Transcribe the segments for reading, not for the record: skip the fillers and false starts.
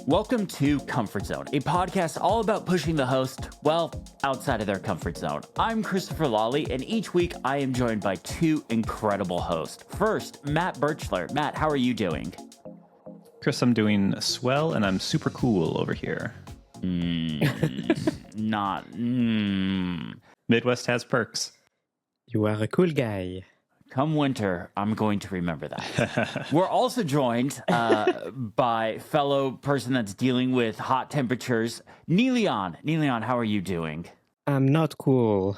Welcome to Comfort Zone, a podcast all about pushing the host, well, outside of their comfort zone. I'm Christopher Lawley, and each week I am joined by two incredible hosts. First, Matt Birchler. Matt, how are you doing? Chris, I'm doing swell, and I'm super cool over here. Midwest has perks. You are a cool guy. Come winter, I'm going to remember that. We're also joined by fellow person that's dealing with hot temperatures, Neelion. Neelion, how are you doing? I'm not cool,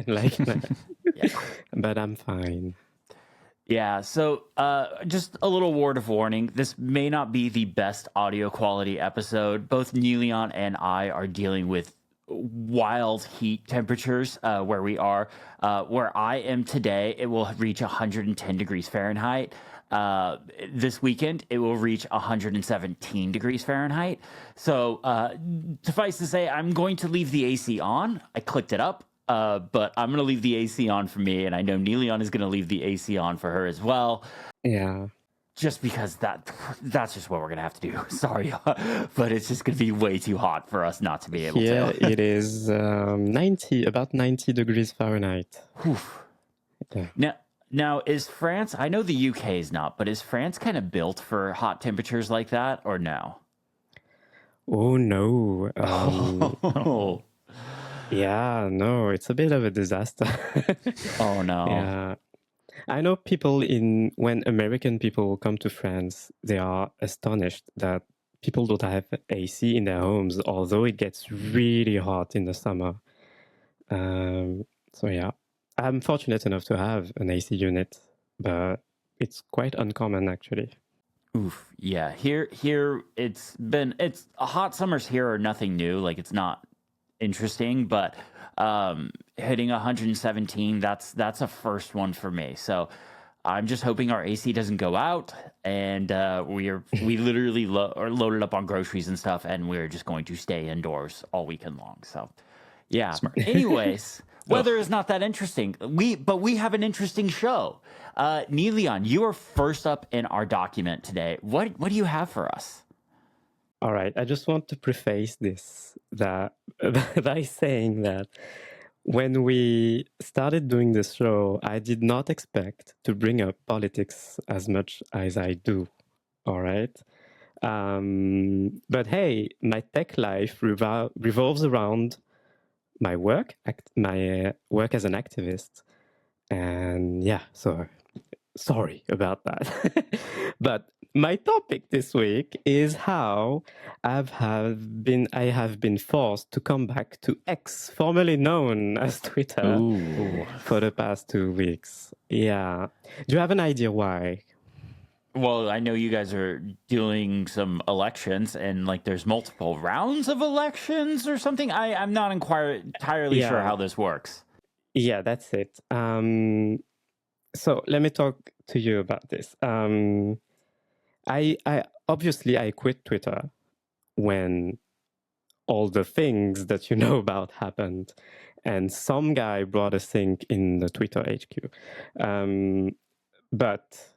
like that. Yeah. But I'm fine. Yeah, so just a little word of warning. This may not be the best audio quality episode. Both Neelion and I are dealing with wild heat temperatures where we are. Where I am today, it will reach 110 degrees Fahrenheit. This weekend, it will reach 117 degrees Fahrenheit. So suffice to say, I'm going to leave the AC on. I clicked it up. But I'm going to leave the AC on for me, and I know Neelion is going to leave the AC on for her as well. Yeah. Just because that's just what we're going to have to do. Sorry, but it's just going to be way too hot for us not to be able to. Yeah, it is about 90 degrees Fahrenheit. Yeah. Now, is France, I know the UK is not, but is France kind of built for hot temperatures like that, or no? Oh, no. Oh. Yeah, no, it's a bit of a disaster. Oh, no. Yeah. I know when American people come to France, they are astonished that people don't have AC in their homes, although it gets really hot in the summer. So yeah, I'm fortunate enough to have an AC unit, but it's quite uncommon actually. Oof, yeah. Here it's hot summers here are nothing new. Like it's not interesting, but hitting 117, that's a first one for me. So I'm just hoping our AC doesn't go out, and we literally are loaded up on groceries and stuff, and we're just going to stay indoors all weekend long. So yeah. Smart. Anyways, weather is not that interesting. But we have an interesting show. Neelion, you are first up in our document today. What do you have for us? All right, I just want to preface this by saying that when we started doing this show, I did not expect to bring up politics as much as I do. All right, but hey, my tech life revolves around my work as an activist, and yeah, so sorry about that, but. My topic this week is how I have been forced to come back to X, formerly known as Twitter, for the past 2 weeks. Yeah. Do you have an idea why? Well, I know you guys are doing some elections, and like there's multiple rounds of elections or something. I'm not entirely sure how this works. Yeah, that's it. So let me talk to you about this. I obviously quit Twitter when all the things that you know about happened, and some guy brought a thing in the Twitter HQ. But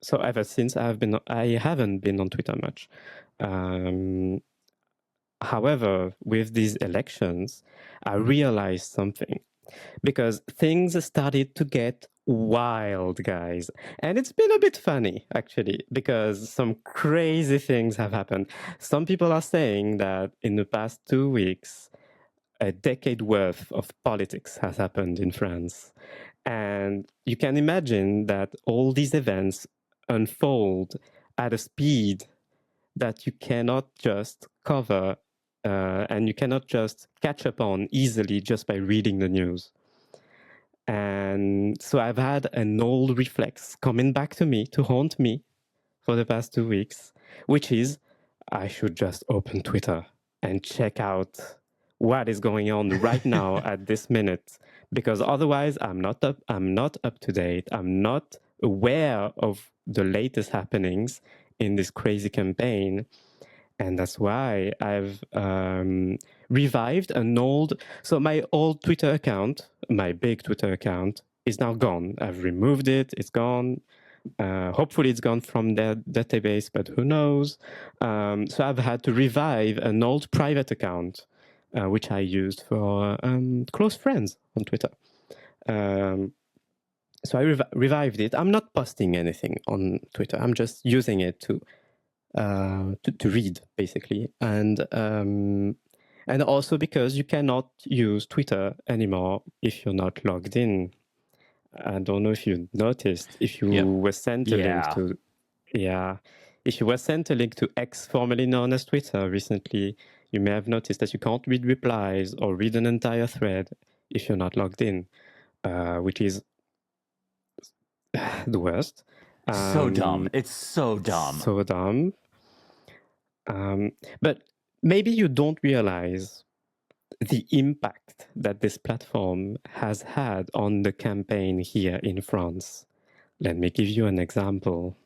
so ever since I haven't been on Twitter much. However, with these elections, I realized something, because things started to get wild, guys. And it's been a bit funny, actually, because some crazy things have happened. Some people are saying that in the past 2 weeks, a decade worth of politics has happened in France. And you can imagine that all these events unfold at a speed that you cannot just cover and you cannot just catch up on easily just by reading the news. And so I've had an old reflex coming back to me, to haunt me for the past 2 weeks, which is I should just open Twitter and check out what is going on right now at this minute, because otherwise I'm not up to date. I'm not aware of the latest happenings in this crazy campaign. And that's why I've revived my old Twitter account, my big Twitter account, is now gone. I've removed it, it's gone. Hopefully it's gone from their database, but who knows? So I've had to revive an old private account, which I used for close friends on Twitter. So I revived it. I'm not posting anything on Twitter. I'm just using it to read, basically, and also because you cannot use Twitter anymore if you're not logged in. I don't know if you noticed. If you Yep. were sent a link Yeah. to, if you were sent a link to X, formerly known as Twitter, recently, you may have noticed that you can't read replies or read an entire thread if you're not logged in, which is the worst. So dumb. It's so dumb. So dumb. But maybe you don't realize the impact that this platform has had on the campaign here in France. Let me give you an example.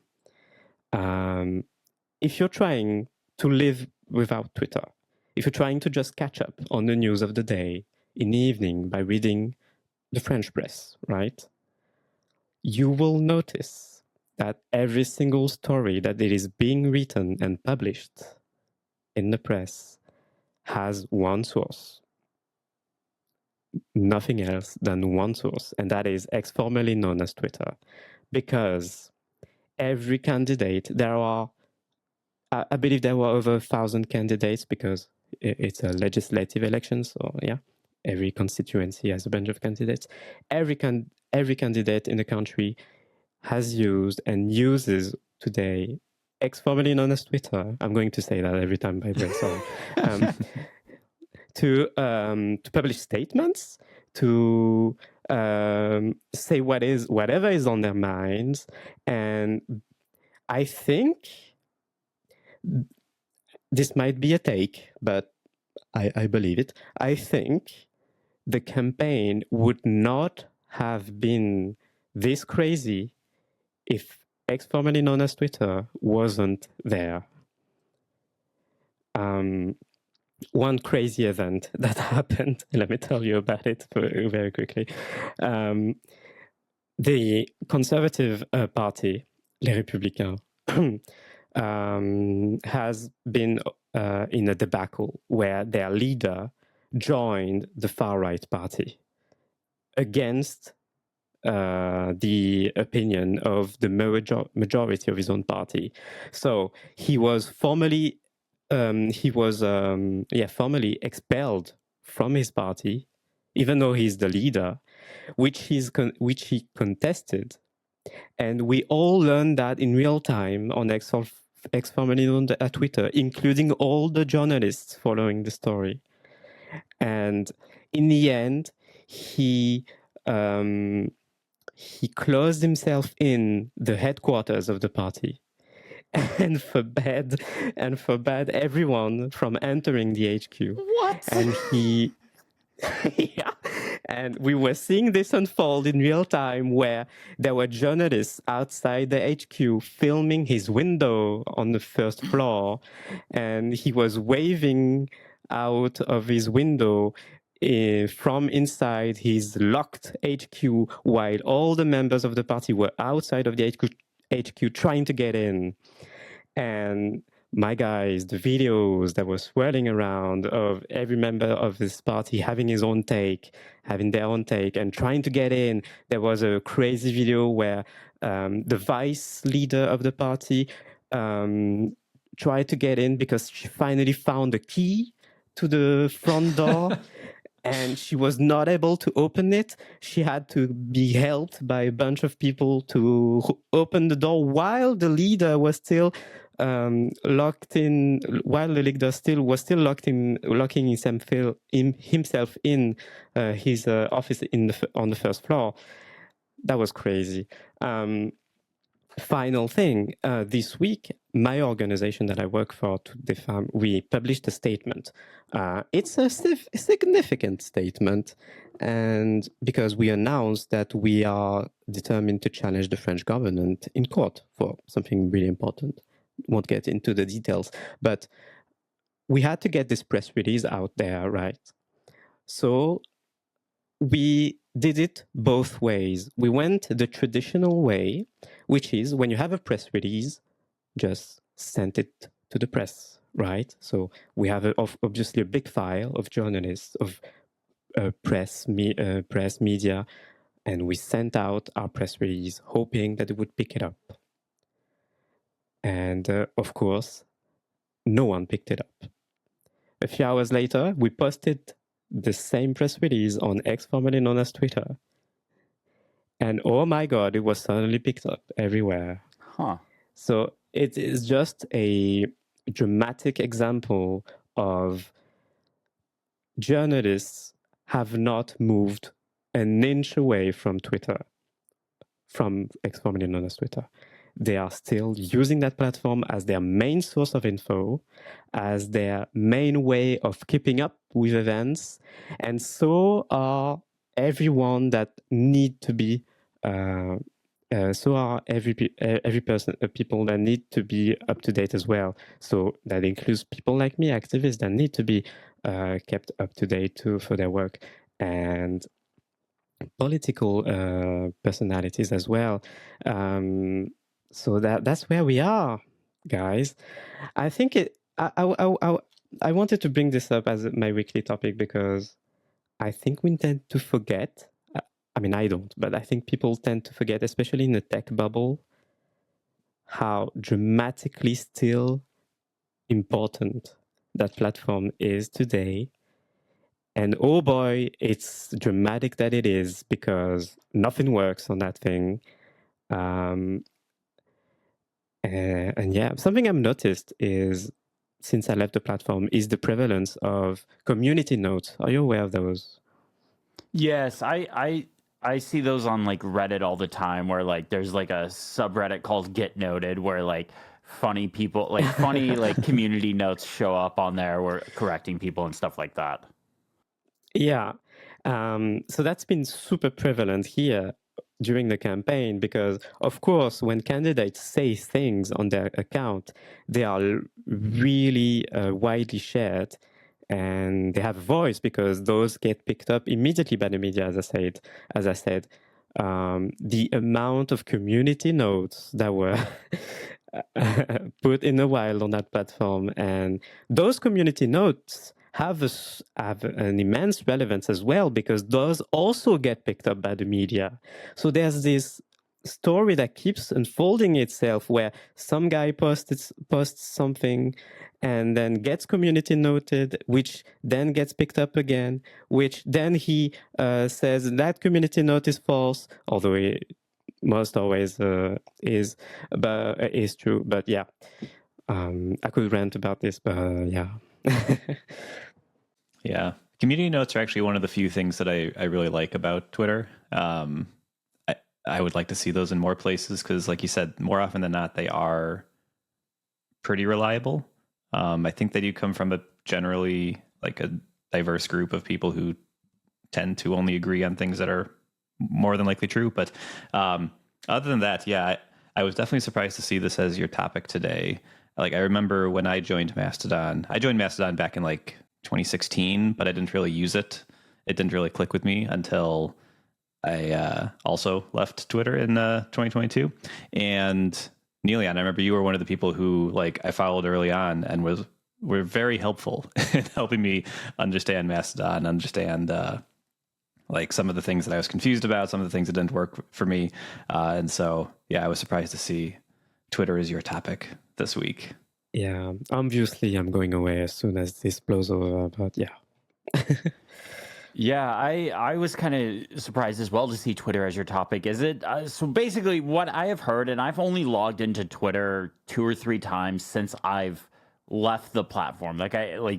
If you're trying to live without Twitter, if you're trying to just catch up on the news of the day in the evening by reading the French press, right? You will notice that every single story that it is being written and published in the press has one source, nothing else than one source, and that is X, formerly known as Twitter. Because every candidate, I believe there were over 1,000 candidates because it's a legislative election, so yeah, every constituency has a bunch of candidates. Every candidate in the country has used and uses today X, formerly known as Twitter. I'm going to say that every time, by the way, sorry. To publish statements, to say whatever is on their minds, and I think this might be a take, but I believe it. I think the campaign would not have been this crazy if X, formerly known as Twitter, wasn't there. One crazy event that happened, let me tell you about it very quickly. The Conservative Party, Les Républicains, has been in a debacle where their leader joined the far-right party against the opinion of the majority of his own party. So he was formally formally expelled from his party, even though he's the leader, which he contested. And we all learned that in real time on X, formerly known as Twitter, including all the journalists following the story. And in the end, he closed himself in the headquarters of the party and forbade everyone from entering the HQ. What? And he yeah. And we were seeing this unfold in real time where there were journalists outside the HQ filming his window on the first floor, and he was waving out of his window from inside his locked HQ while all the members of the party were outside of the HQ trying to get in. And my guys, the videos that were swirling around of every member of this party having having their own take and trying to get in. There was a crazy video where the vice leader of the party tried to get in because she finally found a key to the front door. And she was not able to open it. She had to be helped by a bunch of people to open the door while the leader was still locked in. While the leader was still locking himself in his office on the first floor. That was crazy. Final thing, this week, my organization that I work for, we published a statement. It's a significant statement, and because we announced that we are determined to challenge the French government in court for something really important. Won't get into the details, but we had to get this press release out there, right? So we did it both ways. We went the traditional way, which is when you have a press release, just send it to the press, right? So we have obviously a big file of journalists, of press media, and we sent out our press release hoping that it would pick it up. And of course, no one picked it up. A few hours later, we posted the same press release on X, formerly known as Twitter. And oh my God, it was suddenly picked up everywhere. Huh. So it is just a dramatic example of journalists have not moved an inch away from Twitter, from X, formerly known as Twitter. They are still using that platform as their main source of info, as their main way of keeping up with events, and so are everyone that need to be. So are every person, people that need to be up to date as well. So that includes people like me, activists that need to be kept up to date too for their work, and political personalities as well. So that's where we are, guys. I think I wanted to bring this up as my weekly topic because I think we tend to forget. I mean, I don't, but I think people tend to forget, especially in the tech bubble, how dramatically still important that platform is today. And oh boy, it's dramatic that it is because nothing works on that thing. And yeah, something I've noticed is since I left the platform is the prevalence of community notes. Are you aware of those? Yes, I see those on like Reddit all the time where like there's like a subreddit called Get Noted where like funny people like funny like community notes show up on there where correcting people and stuff like that. Yeah. So that's been super prevalent here during the campaign because, of course, when candidates say things on their account, they are really widely shared and they have a voice because those get picked up immediately by the media, as I said. The amount of community notes that were put in the wild on that platform, and those community notes have an immense relevance as well because those also get picked up by the media. So there's this story that keeps unfolding itself where some guy posts something and then gets community noted, which then gets picked up again, which then he says that community note is false, although it most always is true. But yeah, I could rant about this, but yeah. Yeah. Community notes are actually one of the few things that I really like about Twitter. I would like to see those in more places because, like you said, more often than not, they are pretty reliable. I think they do come from a generally like a diverse group of people who tend to only agree on things that are more than likely true. But other than that, yeah, I was definitely surprised to see this as your topic today. Like I remember when I joined Mastodon back in like 2016, but I didn't really use it. It didn't really click with me until I also left Twitter in 2022. And Neelian, I remember you were one of the people who like I followed early on and were very helpful in helping me understand Mastodon, understand like some of the things that I was confused about, some of the things that didn't work for me. And so, yeah, I was surprised to see Twitter is your topic this week. Yeah, obviously I'm going away as soon as this blows over, but yeah. Yeah, I was kind of surprised as well to see Twitter as your topic. Is it so? Basically, what I have heard, and I've only logged into Twitter 2 or 3 times since I've left the platform. Like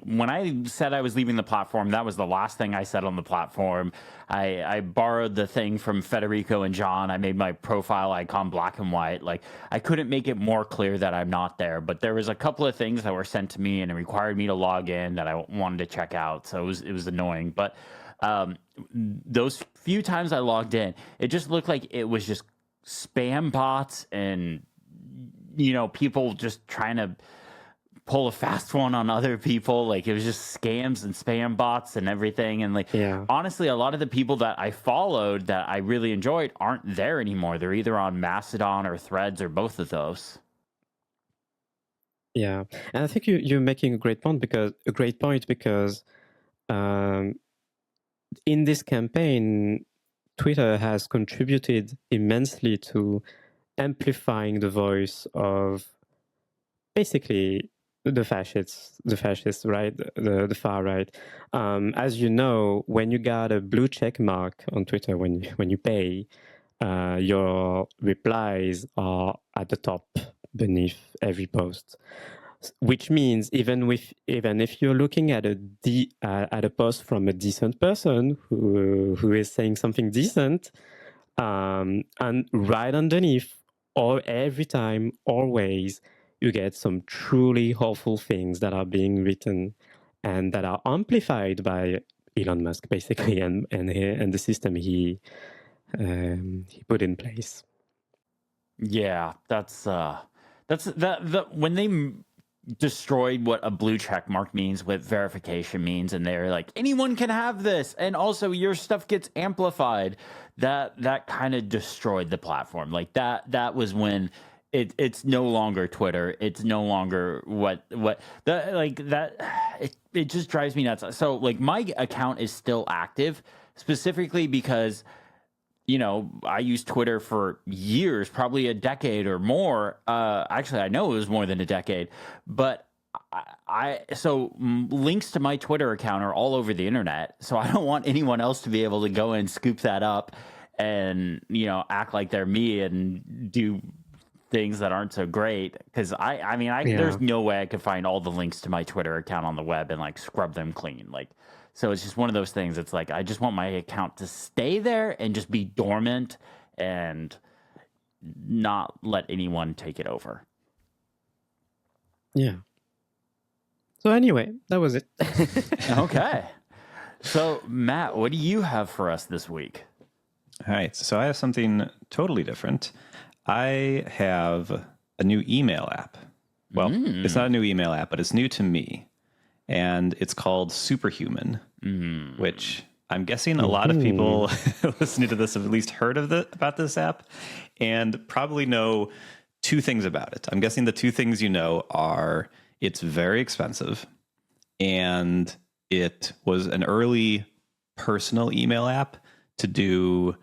when I said I was leaving the platform, that was the last thing I said on the platform. I borrowed the thing from Federico and John. I made my profile icon black and white. Like I couldn't make it more clear that I'm not there, but there was a couple of things that were sent to me and it required me to log in that I wanted to check out. So it was annoying, but those few times I logged in, it just looked like it was just spam bots and people just trying to pull a fast one on other people. Like, it was just scams and spam bots and everything. And like, Yeah. honestly, a lot of the people that I followed that I really enjoyed aren't there anymore. They're either on Mastodon or Threads or both of those. Yeah, and I think you're making a great point because in this campaign, Twitter has contributed immensely to amplifying the voice of basically the fascists, right? The far right. As you know, when you got a blue check mark on Twitter, when you pay, your replies are at the top beneath every post. Which means even if you're looking at a post from a decent person who is saying something decent, and right underneath, or every time, always, you get some truly awful things that are being written and that are amplified by Elon Musk, basically, and the system he put in place. Yeah, that's when they destroyed what a blue check mark means, what verification means, and they're like, anyone can have this, and also your stuff gets amplified. That kind of destroyed the platform. Like that was when it's no longer Twitter. It's no longer what that like that. It just drives me nuts. So like my account is still active, specifically because, you know, I used Twitter for years, probably a decade or more. Actually, I know it was more than a decade. But links to my Twitter account are all over the internet. So I don't want anyone else to be able to go and scoop that up and, you know, act like they're me and do things that aren't so great. Because there's no way I could find all the links to my Twitter account on the web and like scrub them clean. Like, so it's just one of those things. It's like, I just want my account to stay there and just be dormant and not let anyone take it over. Yeah. So anyway, that was it. Okay. So Matt, what do you have for us this week? All right. So I have something totally different. I have a new email app. Well, it's not a new email app, but it's new to me. And it's called Superhuman, which I'm guessing a lot of people listening to this have at least heard of about this app and probably know two things about it. I'm guessing the two things you know are it's very expensive and it was an early personal email app to do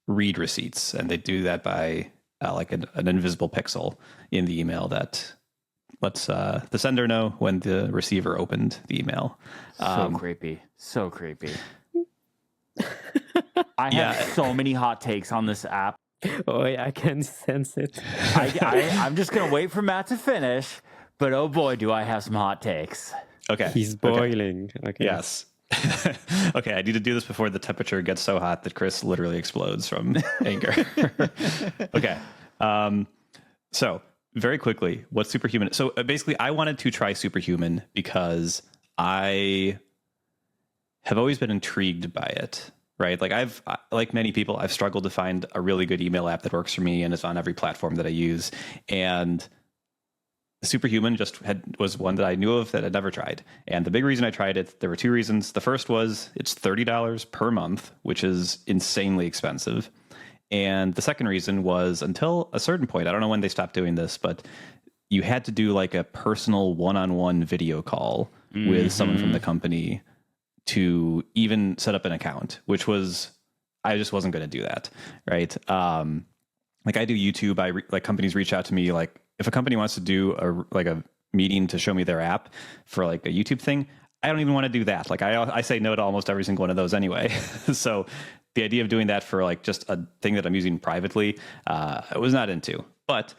read receipts. And they do that by like an invisible pixel in the email that lets the sender know when the receiver opened the email. So creepy. So creepy. I have so many hot takes on this app. Oh, yeah, I can sense it. I'm just going to wait for Matt to finish, but oh boy, do I have some hot takes. Okay. He's boiling. Okay. Yes. Okay, I need to do this before the temperature gets so hot that Chris literally explodes from anger. Okay. So very quickly, what's Superhuman? So basically, I wanted to try Superhuman because I have always been intrigued by it, right? Like like many people, I've struggled to find a really good email app that works for me and is on every platform that I use. And Superhuman was one that I knew of that I'd never tried. And the big reason I tried it, there were two reasons. The first was it's $30 per month, which is insanely expensive. And the second reason was until a certain point, I don't know when they stopped doing this, but you had to do like a personal one-on-one video call with someone from the company to even set up an account, which was, I just wasn't going to do that. Right. Like I do YouTube, like companies reach out to me. Like if a company wants to do a meeting to show me their app for like a YouTube thing, I don't even want to do that. Like I say no to almost every single one of those anyway. So the idea of doing that for like just a thing that I'm using privately, I was not into. But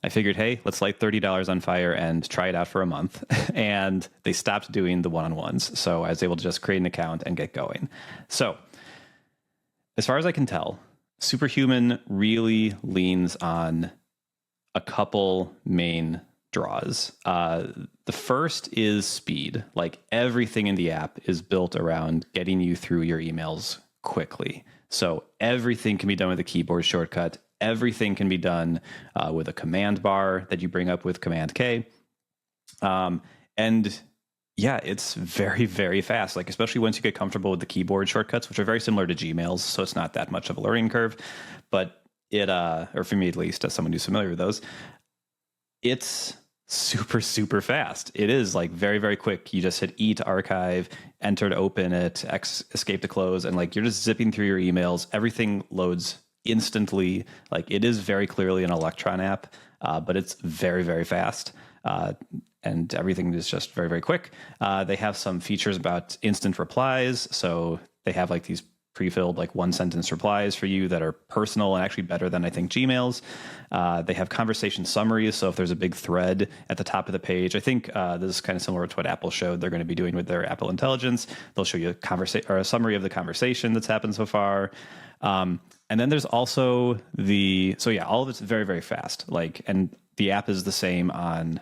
I figured, hey, let's light $30 on fire and try it out for a month. And they stopped doing the one-on-ones. So I was able to just create an account and get going. So as far as I can tell, Superhuman really leans on a couple main draws. The first is speed. Like everything in the app is built around getting you through your emails quickly. So everything can be done with a keyboard shortcut. Everything can be done with a command bar that you bring up with Command K. And yeah, it's very, very fast. Like, especially once you get comfortable with the keyboard shortcuts, which are very similar to Gmail's, so it's not that much of a learning curve. But it, or for me at least, as someone who's familiar with those, it's super, super fast. It is like very, very quick. You just hit E to archive, enter to open it, escape to close, and like you're just zipping through your emails. Everything loads instantly. Like, it is very clearly an Electron app, but it's very, very fast. And everything is just very, very quick. They have some features about instant replies. So they have like these pre-filled like 1-sentence replies for you that are personal and actually better than I think Gmail's. They have conversation summaries. So if there's a big thread at the top of the page, I think this is kind of similar to what Apple showed they're going to be doing with their Apple Intelligence. They'll show you a summary of the conversation that's happened so far. And then there's also all of it's very, very fast. Like, and the app is the same on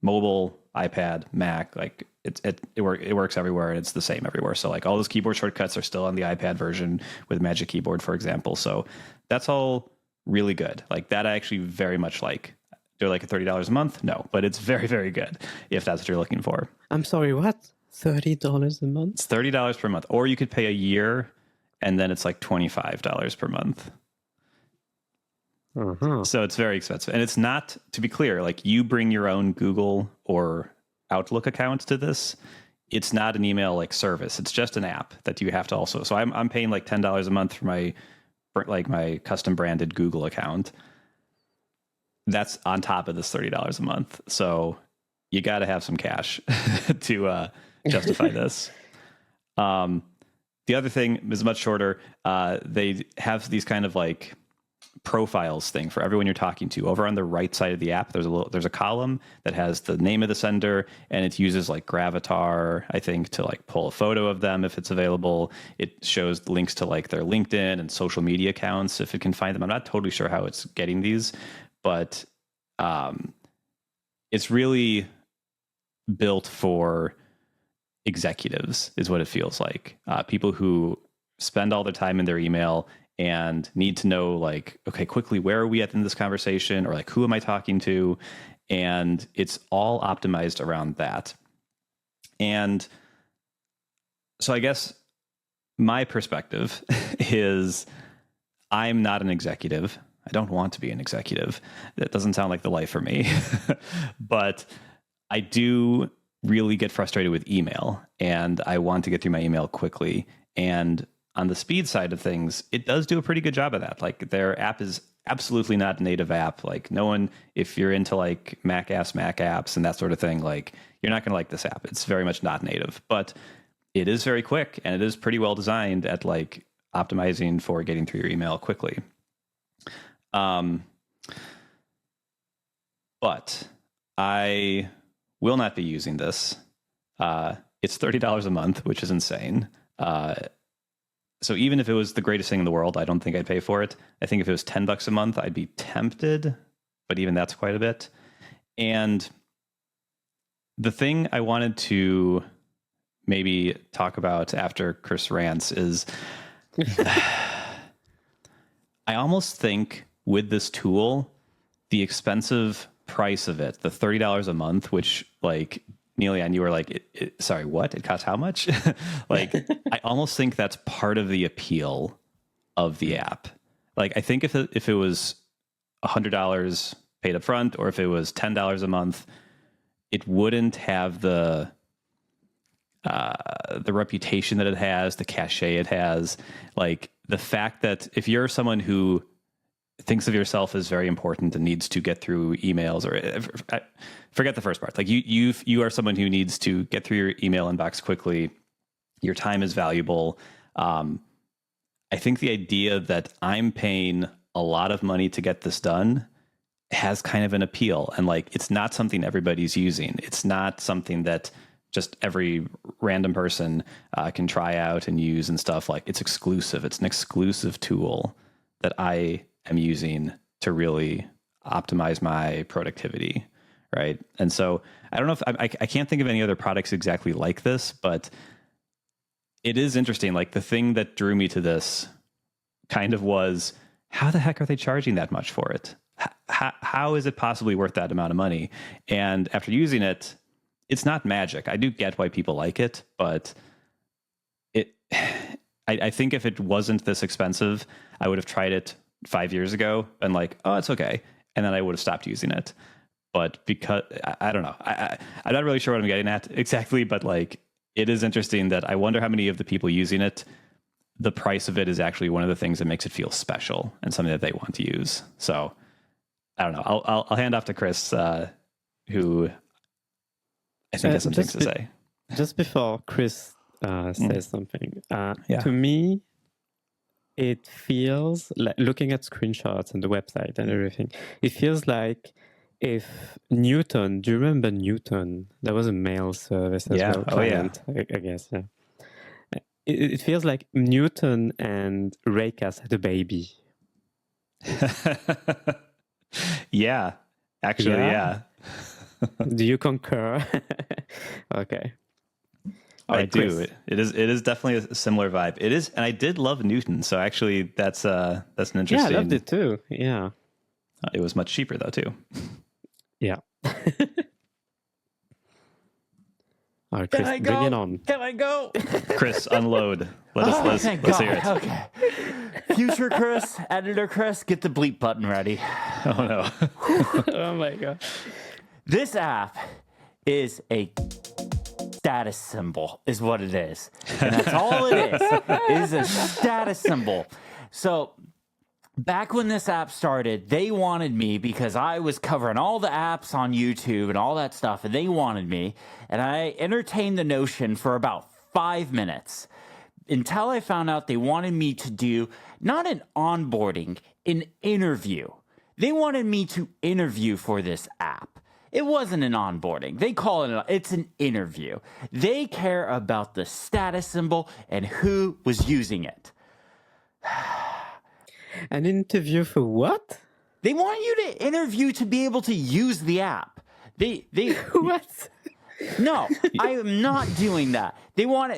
mobile, iPad, Mac. Like, it works everywhere, and it's the same everywhere. So like all those keyboard shortcuts are still on the iPad version with Magic Keyboard, for example. So that's all really good. Like, that I actually very much like. Do I like it $30 a month? No, but it's very, very good if that's what you're looking for. I'm sorry, what? $30 a month? It's $30 per month, or you could pay a year, and then it's like $25 per month. So it's very expensive. And it's not, to be clear, like, you bring your own Google or Outlook account to this. It's not an email like service. It's just an app that you have to also. So I'm paying like $10 a month for my custom branded Google account. That's on top of this $30 a month. So you got to have some cash to justify this. The other thing is much shorter. They have these kind of like profiles thing for everyone you're talking to. Over on the right side of the app, there's a column that has the name of the sender, and it uses like Gravatar, I think, to like pull a photo of them if it's available. It shows links to like their LinkedIn and social media accounts if it can find them. I'm not totally sure how it's getting these, but it's really built for executives, is what it feels like. People who spend all their time in their email and need to know, like, okay, quickly, where are we at in this conversation? Or like, who am I talking to? And it's all optimized around that. And so I guess my perspective is, I'm not an executive. I don't want to be an executive. That doesn't sound like the life for me. But I do really get frustrated with email, and I want to get through my email quickly. And on the speed side of things, it does do a pretty good job of that. Like, their app is absolutely not a native app. Like, no one, if you're into like Mac apps and that sort of thing, like, you're not going to like this app. It's very much not native, but it is very quick, and it is pretty well designed at like optimizing for getting through your email quickly. But I will not be using this. It's $30 a month, which is insane. So even if it was the greatest thing in the world, I don't think I'd pay for it. I think if it was $10 a month, I'd be tempted, but even that's quite a bit. And the thing I wanted to maybe talk about after Chris rants is I almost think with this tool, the expensive price of it, the $30 a month, which, like, Nelia, and you were like, sorry, what? It costs how much? Like, I almost think that's part of the appeal of the app. Like, I think if it was $100 paid up front, or if it was $10 a month, it wouldn't have the reputation that it has, the cachet it has. Like, the fact that if you're someone who thinks of yourself as very important and needs to get through emails, or forget the first part. Like, you are someone who needs to get through your email inbox quickly. Your time is valuable. I think the idea that I'm paying a lot of money to get this done has kind of an appeal. And like, it's not something everybody's using. It's not something that just every random person can try out and use and stuff. Like, it's exclusive. It's an exclusive tool that I am using to really optimize my productivity, right? And so I don't know if I can't think of any other products exactly like this, but it is interesting. Like, the thing that drew me to this kind of was how the heck are they charging that much for it? How is it possibly worth that amount of money? And after using it, it's not magic. I do get why people like it, but I think if it wasn't this expensive, I would have tried it 5 years ago and like, oh, it's okay. And then I would have stopped using it. But because I don't know, I'm not really sure what I'm getting at exactly, but like, it is interesting that I wonder how many of the people using it, the price of it is actually one of the things that makes it feel special and something that they want to use. So I don't know. I'll hand off to Chris, who I think has some things to say. Just before Chris says something, Yeah. to me, it feels like, looking at screenshots and the website and everything, it feels like if Newton, do you remember Newton? There was a mail service as Yeah. well. Oh, yeah. Client, I guess, yeah. It feels like Newton and Raycast had a baby. Yeah. Actually, Yeah? yeah. Do you concur? Okay. All I right, do. Chris. It is definitely a similar vibe. It is, and I did love Newton. So actually, that's an interesting. Yeah, I loved it too. Yeah. It was much cheaper though too. Yeah. All right, Chris, bring it on. Can I go? Chris, unload. Let's Thank hear it. God. Okay. Future Chris, editor Chris, get the bleep button ready. Oh no. Oh my God. This app is a status symbol, is what it is. And that's all it is. It is a status symbol. So back when this app started, they wanted me because I was covering all the apps on YouTube and all that stuff, and they wanted me. And I entertained the notion for about 5 minutes until I found out they wanted me to do not an onboarding, an interview. They wanted me to interview for this app. It wasn't an onboarding. They call it's an interview. They care about the status symbol and who was using it. An interview for what? They want you to interview to be able to use the app. They What? No, I am not doing that. They want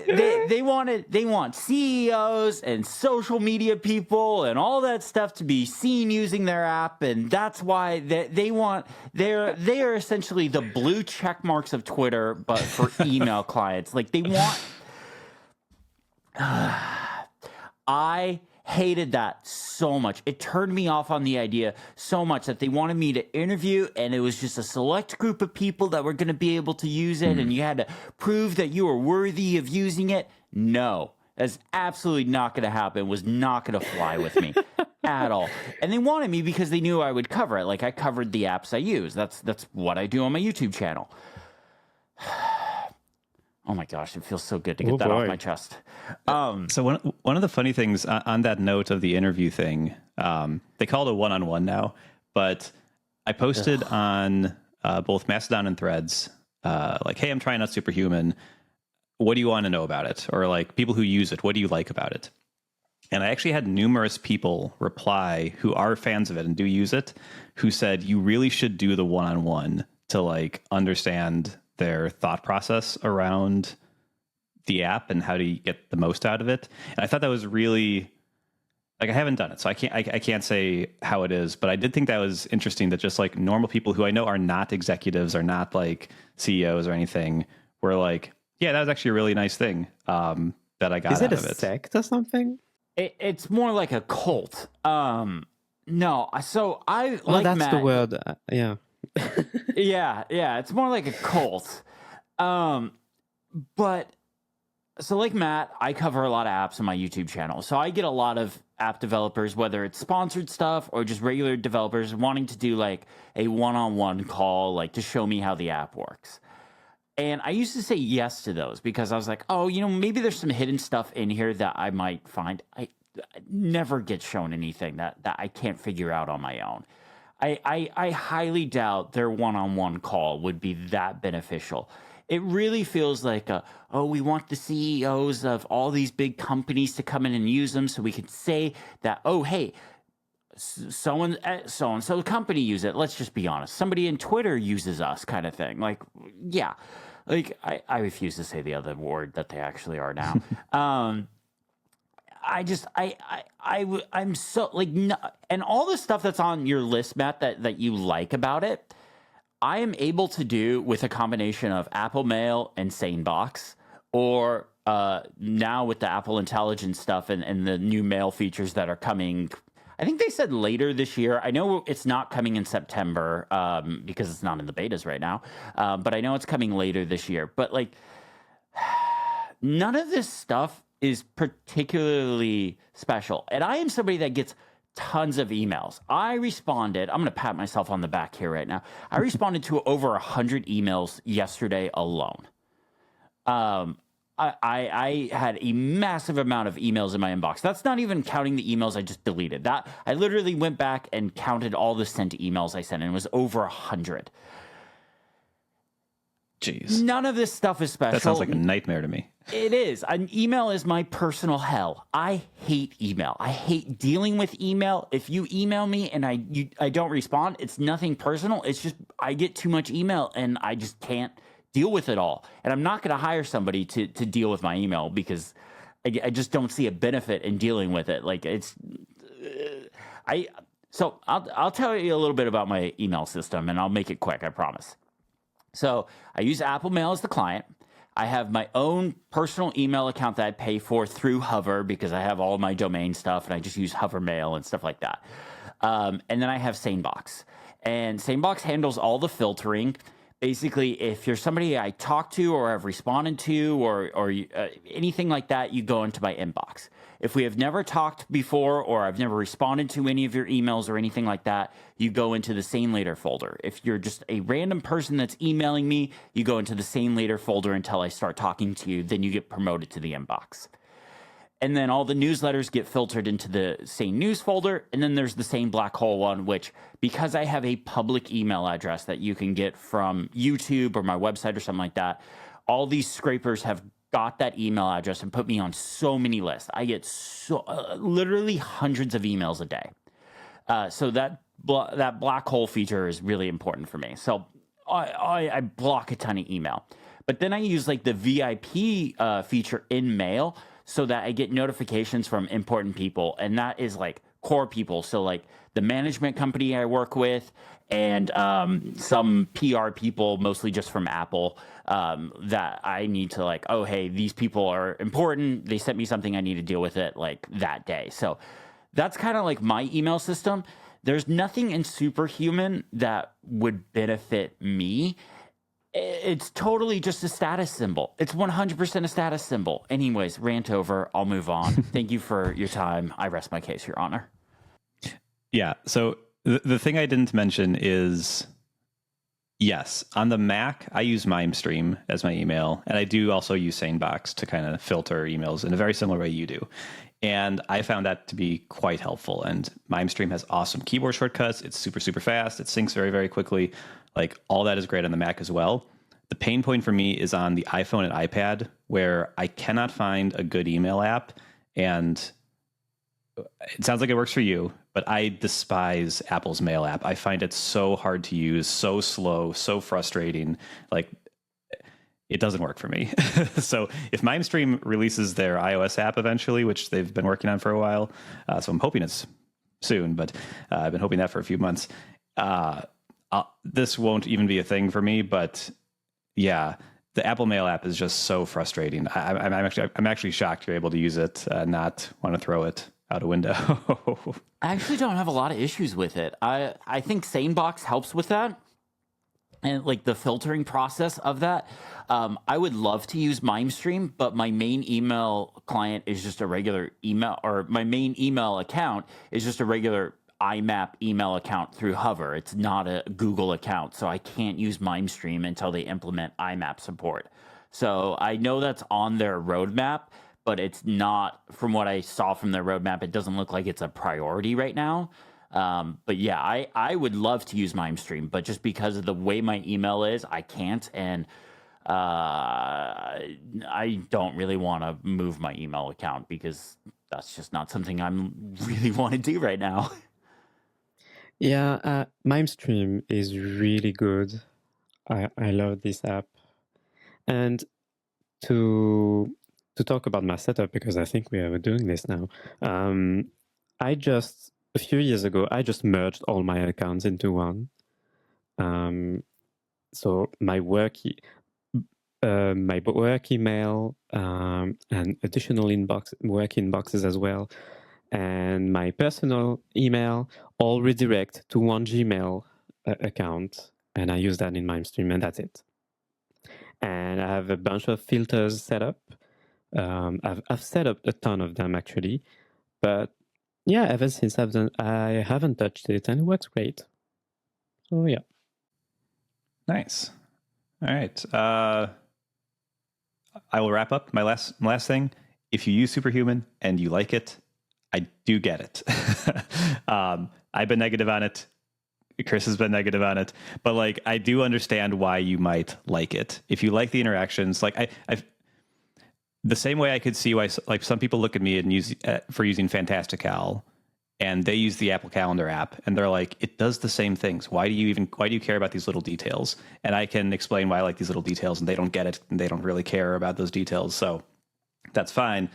CEOs and social media people and all that stuff to be seen using their app, and that's why they are essentially the blue check marks of Twitter, but for email clients. Like they want. I hated that so much. It turned me off on the idea so much that they wanted me to interview, and it was just a select group of people that were going to be able to use it, and you had to prove that you were worthy of using it. No, that's absolutely not going to happen. It was not going to fly with me at all. And they wanted me because they knew I would cover it. Like I covered the apps I use. That's what I do on my YouTube channel. Oh my gosh, it feels so good to get that off my chest. So one of the funny things on that note of the interview thing, they call it a one-on-one now, but I posted on both Mastodon and Threads, like, hey, I'm trying out Superhuman. What do you want to know about it? Or like people who use it, what do you like about it? And I actually had numerous people reply who are fans of it and do use it, who said you really should do the one-on-one to like understand their thought process around the app and how to get the most out of it. And I thought that was really, like, I haven't done it, so I can't say how it is, but I did think that was interesting that just like normal people who I know are not executives, are not like CEOs or anything, were like, yeah, that was actually a really nice thing that I got out of it. Is it a sect or something? It's more like a cult. No, so I Oh, like that's Matt. the word. Yeah. Yeah, it's more like a cult. But so like Matt, I cover a lot of apps on my YouTube channel. So I get a lot of app developers, whether it's sponsored stuff or just regular developers wanting to do like a one-on-one call, like to show me how the app works. And I used to say yes to those because I was like, oh, maybe there's some hidden stuff in here that I might find. I never get shown anything that I can't figure out on my own. I highly doubt their one-on-one call would be that beneficial. It really feels like, we want the CEOs of all these big companies to come in and use them so we can say that, oh, hey, so-and-so company use it. Let's just be honest. Somebody in Twitter uses us kind of thing. Like, yeah. Like, I refuse to say the other word that they actually are now. I'm so like, no, and all the stuff that's on your list, Matt, that you like about it, I am able to do with a combination of Apple Mail and SaneBox, or now with the Apple Intelligence stuff and the new mail features that are coming. I think they said later this year. I know it's not coming in September because it's not in the betas right now, but I know it's coming later this year. But like, none of this stuff is particularly special. And I am somebody that gets tons of emails. I responded, I'm going to pat myself on the back here right now. I responded to over 100 emails yesterday alone. I had a massive amount of emails in my inbox. That's not even counting the emails I just deleted. That I literally went back and counted all the sent emails I sent, and it was over 100. Jeez. None of this stuff is special. That sounds like a nightmare to me. It is. An email is my personal hell. I hate email. I hate dealing with email. If you email me and I don't respond, it's nothing personal. It's just I get too much email and I just can't deal with it all. And I'm not going to hire somebody to deal with my email because I just don't see a benefit in dealing with it. Like it's So I'll tell you a little bit about my email system, and I'll make it quick, I promise. So I use Apple Mail as the client. I have my own personal email account that I pay for through Hover because I have all my domain stuff, and I just use Hover Mail and stuff like that. And then I have SaneBox. And SaneBox handles all the filtering. Basically, if you're somebody I talk to or have responded to or anything like that, you go into my inbox. If we have never talked before or I've never responded to any of your emails or anything like that, you go into the Sane Later folder. If you're just a random person that's emailing me, you go into the Sane Later folder until I start talking to you. Then you get promoted to the inbox. And then all the newsletters get filtered into the Sane News folder. And then there's the Sane Black Hole one, which because I have a public email address that you can get from YouTube or my website or something like that, all these scrapers have got that email address and put me on so many lists. I get literally hundreds of emails a day. So that black hole feature is really important for me. So I block a ton of email. But then I use like the VIP feature in Mail so that I get notifications from important people. And that is like core people. So like the management company I work with and some PR people, mostly just from Apple, that I need to like, oh, hey, these people are important. They sent me something. I need to deal with it like that day. So that's kind of like my email system. There's nothing in Superhuman that would benefit me. It's totally just a status symbol. It's 100% a status symbol. Anyways, rant over. I'll move on. Thank you for your time. I rest my case, Your Honor. Yeah. So the thing I didn't mention is, yes, on the Mac, I use MimeStream as my email. And I do also use SaneBox to kind of filter emails in a very similar way you do. And I found that to be quite helpful. And MimeStream has awesome keyboard shortcuts. It's super, super fast. It syncs very, very quickly. Like all that is great on the Mac as well. The pain point for me is on the iPhone and iPad, where I cannot find a good email app. And it sounds like it works for you, but I despise Apple's Mail app. I find it so hard to use, so slow, so frustrating. Like it doesn't work for me. So if MimeStream releases their iOS app eventually, which they've been working on for a while, so I'm hoping it's soon, but I've been hoping that for a few months. This won't even be a thing for me, but yeah, the Apple Mail app is just so frustrating. I'm actually shocked you're able to use it, not want to throw it out a window. I actually don't have a lot of issues with it. I think SaneBox helps with that. And like the filtering process of that. I would love to use MimeStream, but my main email client is just a regular email, or my main email account is just a regular IMAP email account through Hover. It's not a Google account, so I can't use MimeStream until they implement IMAP support. So I know that's on their roadmap, but it's not, from what I saw from their roadmap, it doesn't look like it's a priority right now. But yeah, I would love to use MimeStream, but just because of the way my email is, I can't. And I don't really want to move my email account because that's just not something I'm really want to do right now. Yeah, MimeStream is really good. I love this app. And to to talk about my setup, because I think we are doing this now. A few years ago, I just merged all my accounts into one. So my work email and additional work inboxes as well, and my personal email all redirect to one Gmail account, and I use that in my stream, and that's it. And I have a bunch of filters set up. I've set up a ton of them actually, but yeah, ever since I haven't touched it, and it works great. So yeah. Nice. All right. I will wrap up my last thing. If you use Superhuman and you like it, I do get it. I've been negative on it. Chris has been negative on it, but like I do understand why you might like it. If you like the interactions, like I've the same way I could see why like some people look at me and use for using Fantastical, and they use the Apple Calendar app, and they're like, it does the same things. Why do you care about these little details? And I can explain why I like these little details, and they don't get it, and they don't really care about those details. So that's fine.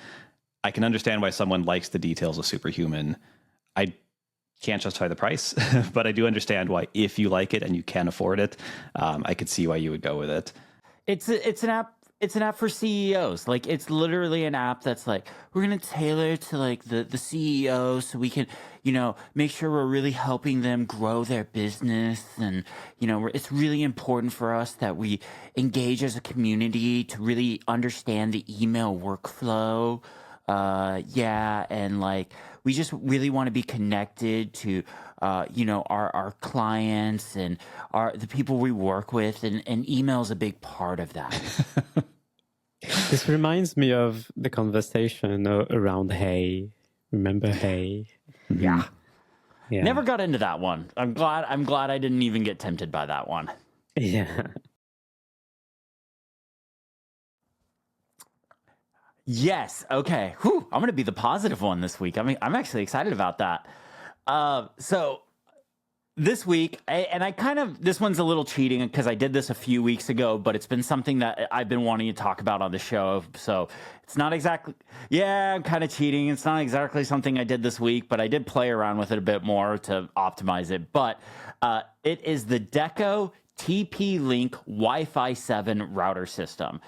I can understand why someone likes the details of Superhuman. I can't justify the price, but I do understand why, if you like it and you can afford it, I could see why you would go with it. It's an app. It's an app for CEOs. Like, it's literally an app that's like, we're going to tailor to like the CEO so we can, make sure we're really helping them grow their business. And, it's really important for us that we engage as a community to really understand the email workflow. And like, we just really want to be connected to, our clients and the people we work with, and email is a big part of that. This reminds me of the conversation around Hey. Remember Hey? Yeah. Yeah. Never got into that one. I'm glad I didn't even get tempted by that one. Yeah. Yes. Okay. Whew, I'm going to be the positive one this week. I'm actually excited about that. So this week, this one's a little cheating because I did this a few weeks ago, but it's been something that I've been wanting to talk about on the show. So it's not exactly, I'm kind of cheating. It's not exactly something I did this week, but I did play around with it a bit more to optimize it. But it is the Deco TP-Link Wi-Fi 7 router system.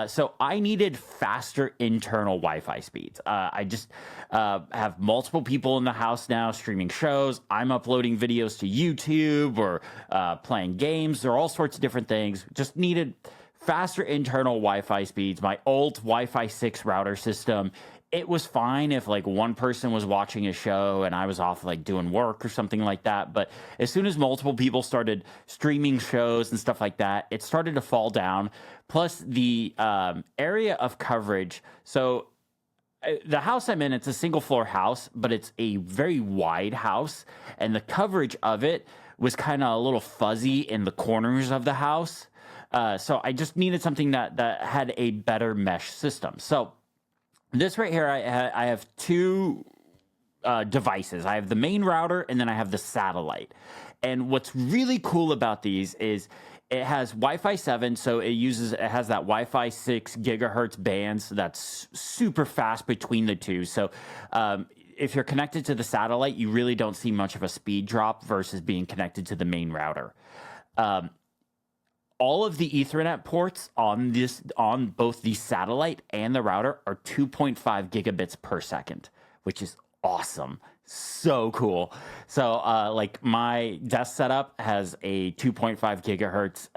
So I needed faster internal Wi-Fi speeds. I just have multiple people in the house now streaming shows. I'm uploading videos to YouTube or playing games. There are all sorts of different things. Just needed faster internal Wi-Fi speeds. My old Wi-Fi 6 router system, it was fine if like one person was watching a show and I was off like doing work or something like that. But as soon as multiple people started streaming shows and stuff like that, it started to fall down. Plus the area of coverage. So the house I'm in, it's a single floor house, but it's a very wide house. And the coverage of it was kind of a little fuzzy in the corners of the house. So I just needed something that had a better mesh system. So this right here, I have two devices. I have the main router, and then I have the satellite. And what's really cool about these is it has Wi-Fi 7, so it has that Wi-Fi 6 gigahertz band, so that's super fast between the two. So if you're connected to the satellite, you really don't see much of a speed drop versus being connected to the main router. All of the Ethernet ports on both the satellite and the router are 2.5 gigabits per second, which is awesome. So cool. So like my desk setup has a 2.5 gigahertz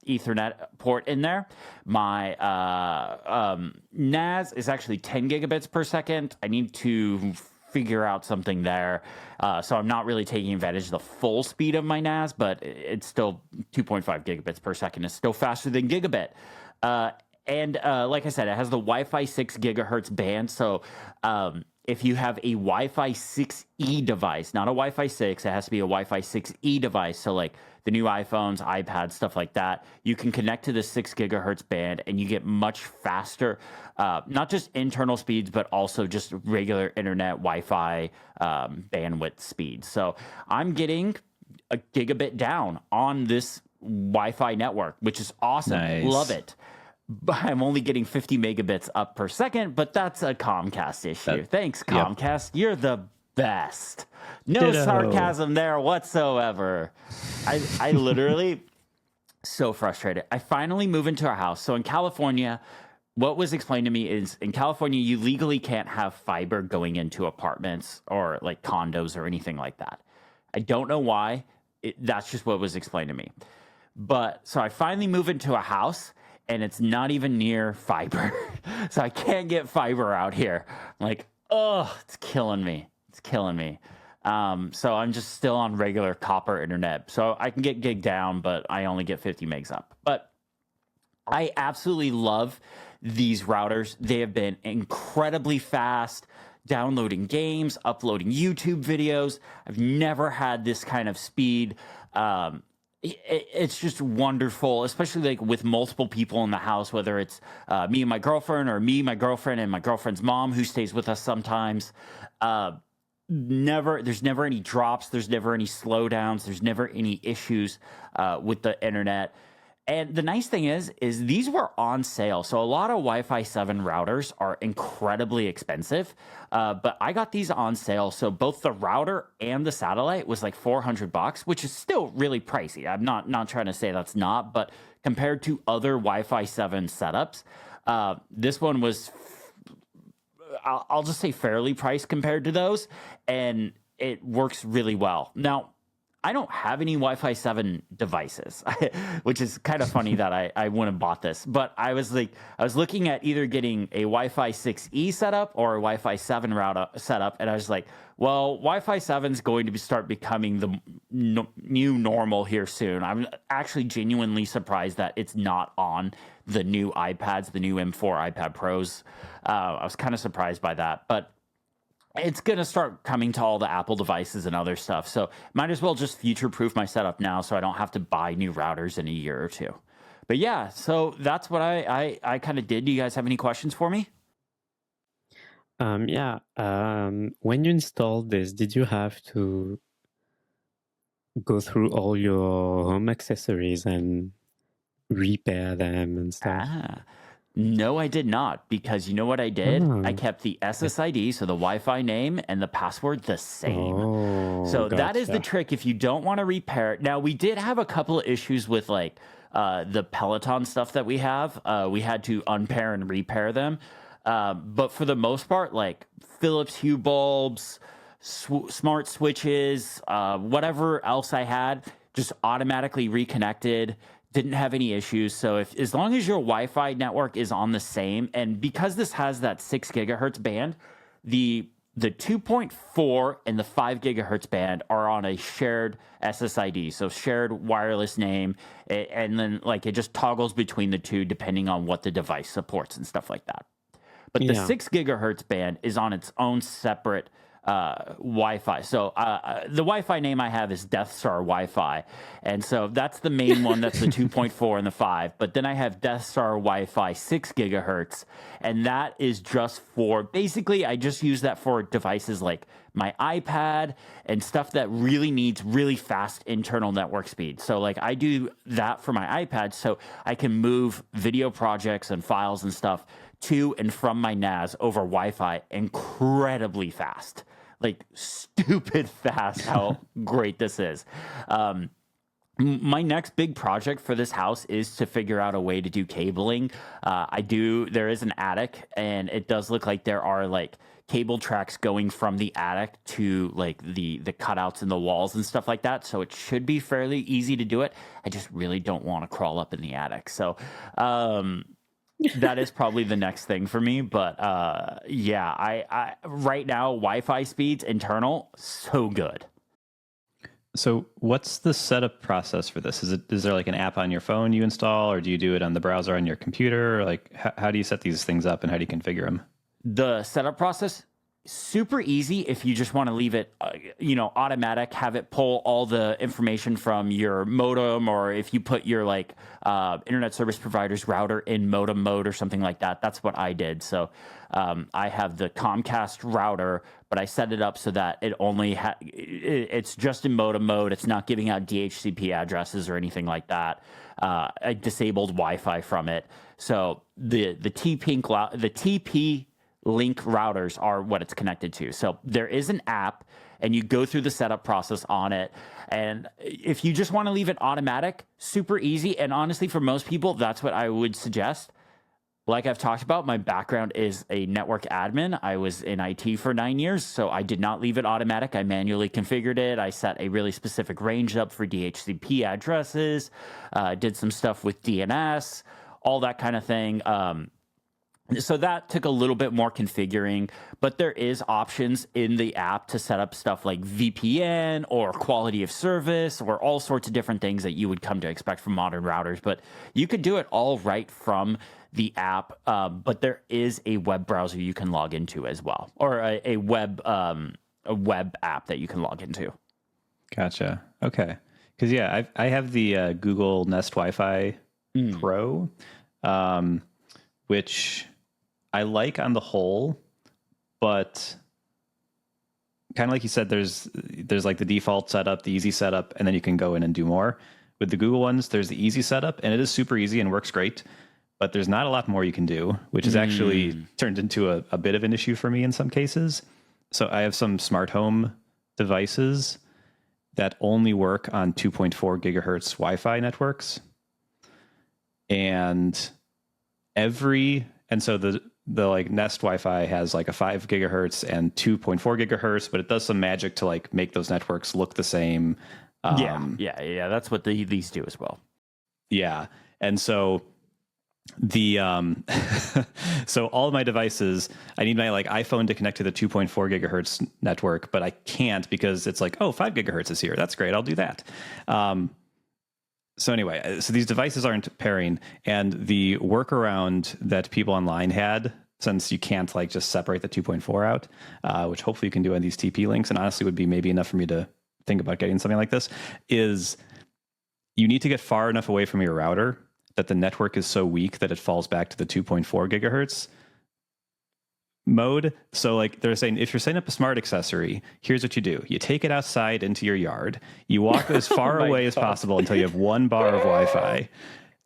Ethernet port in there. My NAS is actually 10 gigabits per second. I need to figure out something there. So I'm not really taking advantage of the full speed of my NAS, but it's still 2.5 gigabits per second. It's still faster than gigabit. And like I said, it has the Wi-Fi 6 gigahertz band. So if you have a Wi-Fi 6E device, not a Wi-Fi 6, it has to be a Wi-Fi 6E device. So like the new iPhones, iPads, stuff like that, you can connect to the 6 gigahertz band and you get much faster, not just internal speeds, but also just regular internet Wi-Fi bandwidth speeds. So I'm getting a gigabit down on this Wi-Fi network, which is awesome. Nice. Love it. but I'm only getting 50 megabits up per second, but that's a Comcast issue. Thanks, Yep. Comcast. You're the best. No Ditto. sarcasm there whatsoever. I literally so frustrated. I finally move into a house. So in California, what was explained to me is in California, you legally can't have fiber going into apartments or like condos or anything like that. I don't know why. That's just what was explained to me. But so I finally move into a house and it's not even near fiber. So I can't get fiber out here. I'm like, oh, it's killing me. It's killing me. So I'm just still on regular copper internet. So I can get gig down, but I only get 50 megs up. But I absolutely love these routers. They have been incredibly fast, downloading games, uploading YouTube videos. I've never had this kind of speed. It's just wonderful, especially like with multiple people in the house, whether it's me and my girlfriend or me, my girlfriend, and my girlfriend's mom who stays with us sometimes. There's never any drops. There's never any slowdowns. There's never any issues with the internet. And the nice thing is these were on sale. So a lot of Wi-Fi 7 routers are incredibly expensive, but I got these on sale. So both the router and the satellite was like $400, which is still really pricey. I'm not trying to say that's not, but compared to other Wi-Fi 7 setups, this one was, I'll just say fairly priced compared to those, and it works really well. Now, I don't have any Wi-Fi 7 devices, which is kind of funny that I wouldn't have bought this. But I was looking at either getting a Wi-Fi 6E setup or a Wi-Fi 7 router setup, and I was like, well, Wi-Fi 7 is going to start becoming the new normal here soon. I'm actually genuinely surprised that it's not on the new iPads, the new M4 iPad Pros. I was kind of surprised by that, but it's going to start coming to all the Apple devices and other stuff. So might as well just future-proof my setup now so I don't have to buy new routers in a year or two. But yeah, so that's what I kind of did. Do you guys have any questions for me? When you installed this, did you have to go through all your home accessories and repair them and stuff? No, I did not, because you know what I did? I kept the SSID, so the Wi-Fi name, and the password the same. So that is the trick if you don't want to repair it. Now, we did have a couple of issues with like the Peloton stuff that we have. We had to unpair and repair them. But for the most part, like Philips Hue bulbs, smart switches, whatever else I had, just automatically reconnected. Didn't have any issues. So as long as your Wi-Fi network is on the same, and because this has that 6 gigahertz band, the 2.4 and the 5 gigahertz band are on a shared SSID, so shared wireless name, and then like it just toggles between the two depending on what the device supports and stuff like that. But the 6 gigahertz band is on its own separate Wi-Fi. So the Wi-Fi name I have is Death Star Wi-Fi, and so that's the main one. That's the 2.4 and the 5. But then I have Death Star Wi-Fi 6 gigahertz, and that is just for basically I just use that for devices like my iPad and stuff that really needs really fast internal network speed. So like I do that for my iPad, so I can move video projects and files and stuff to and from my NAS over Wi-Fi incredibly fast. Like stupid fast how great this is. My next big project for this house is to figure out a way to do cabling. There is an attic, and it does look like there are like cable tracks going from the attic to like the cutouts in the walls and stuff like that. So it should be fairly easy to do it. I just really don't want to crawl up in the attic. So, that is probably the next thing for me. But I right now Wi-Fi speeds internal so good. So what's the setup process for this? Is there like an app on your phone you install, or do you do it on the browser on your computer? Like how do you set these things up and how do you configure them? The setup process, super easy if you just want to leave it, automatic, have it pull all the information from your modem, or if you put your internet service provider's router in modem mode or something like that. That's what I did. So I have the Comcast router, but I set it up so that it only it's just in modem mode. It's not giving out DHCP addresses or anything like that. I disabled Wi-Fi from it. So the TP Link routers are what it's connected to. So there is an app, and you go through the setup process on it. And if you just want to leave it automatic, super easy. And honestly, for most people, that's what I would suggest. Like I've talked about, my background is a network admin. I was in IT for 9 years, so I did not leave it automatic. I manually configured it. I set a really specific range up for DHCP addresses, did some stuff with DNS, all that kind of thing. So that took a little bit more configuring, but there is options in the app to set up stuff like VPN or quality of service or all sorts of different things that you would come to expect from modern routers. But you could do it all right from the app, but there is a web browser you can log into as well, or a web app that you can log into. Gotcha. Okay. Because I have the Google Nest Wi-Fi Pro, which I like on the whole, but kind of like you said, there's like the default setup, the easy setup, and then you can go in and do more. With the Google ones, there's the easy setup, and it is super easy and works great, but there's not a lot more you can do, which has actually turned into a bit of an issue for me in some cases. So I have some smart home devices that only work on 2.4 gigahertz Wi-Fi networks. And so the like Nest Wi-Fi has like a 5 gigahertz and 2.4 gigahertz, but it does some magic to like make those networks look the same. Yeah. That's what these do as well. Yeah. And so so all of my devices, I need my like iPhone to connect to the 2.4 gigahertz network, but I can't because it's like, 5 gigahertz is here. That's great. I'll do that. So anyway, so these devices aren't pairing, and the workaround that people online had, since you can't like just separate the 2.4 out, which hopefully you can do on these TP links, and honestly would be maybe enough for me to think about getting something like this, is you need to get far enough away from your router that the network is so weak that it falls back to the 2.4 gigahertz mode. So like they're saying, if you're setting up a smart accessory, here's what you do. You take it outside into your yard. You walk as far away as possible until you have 1 bar of Wi-Fi.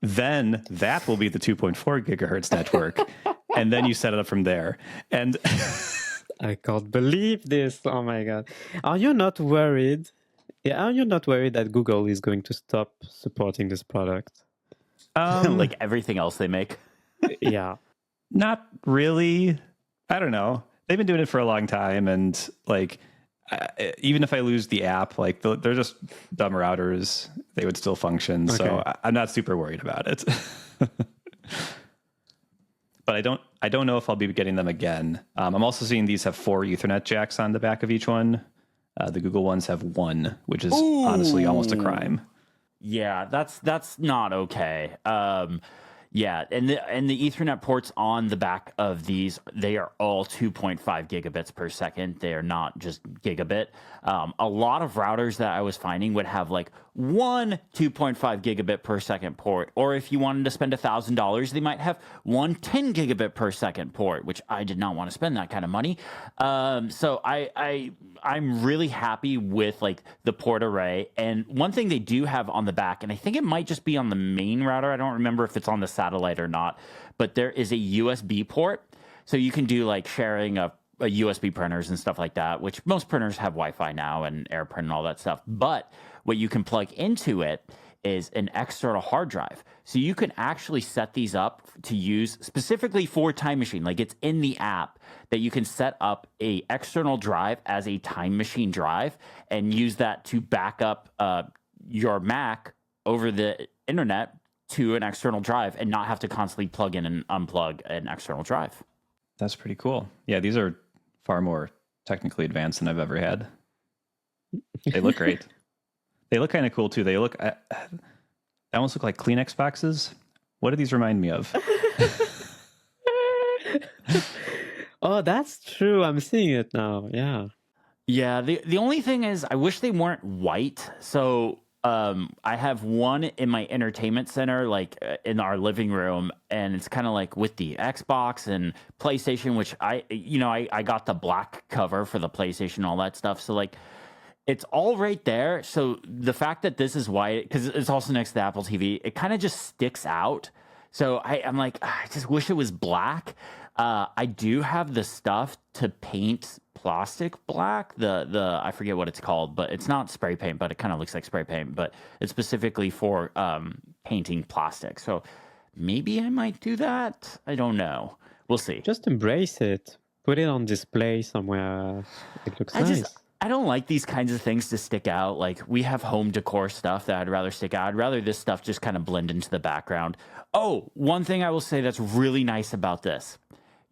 Then that will be the 2.4 gigahertz network. And then you set it up from there. And I can't believe this. Oh my God. Are you not worried? Yeah, are you not worried that Google is going to stop supporting this product? Like everything else they make. Yeah. Not really. I don't know. They've been doing it for a long time, and like, even if I lose the app, like they're just dumb routers. They would still function. Okay. So I'm not super worried about it. But I don't know if I'll be getting them again. I'm also seeing these have 4 Ethernet jacks on the back of each one. The Google ones have 1, which is honestly almost a crime. Yeah, that's not okay. Yeah, and the Ethernet ports on the back of these, they are all 2.5 gigabits per second. They are not just gigabit. A lot of routers that I was finding would have like one 2.5 gigabit per second port, or if you wanted to spend $1,000, they might have one 10 gigabit per second port, which I did not want to spend that kind of money. So I'm really happy with like the port array. And one thing they do have on the back, and I think it might just be on the main router, I don't remember if it's on the satellite or not, but there is a USB port. So you can do like sharing of USB printers and stuff like that, which most printers have Wi-Fi now and AirPrint and all that stuff. But what you can plug into it is an external hard drive. So you can actually set these up to use specifically for Time Machine. Like it's in the app that you can set up a external drive as a Time Machine drive and use that to back up your Mac over the internet to an external drive and not have to constantly plug in and unplug an external drive. That's pretty cool. Yeah, these are far more technically advanced than I've ever had. They look great. They look kind of cool too. They almost look like Kleenex boxes. What do these remind me of? Oh Oh, that's true. I'm seeing it now. Yeah. Yeah, the only thing is I wish they weren't white. So I have one in my entertainment center, like in our living room, and it's kind of like with the Xbox and PlayStation, which I got the black cover for the PlayStation and all that stuff. So like it's all right there. So the fact that this is white, because it's also next to the Apple TV, it kind of just sticks out. So I'm like, I just wish it was black. I do have the stuff to paint plastic black. The I forget what it's called, but it's not spray paint, but it kind of looks like spray paint. But it's specifically for painting plastic. So maybe I might do that. I don't know. We'll see. Just embrace it. Put it on display somewhere. It looks nice. I don't like these kinds of things to stick out. Like we have home decor stuff that I'd rather stick out. I'd rather this stuff just kind of blend into the background. Oh, one thing I will say that's really nice about this.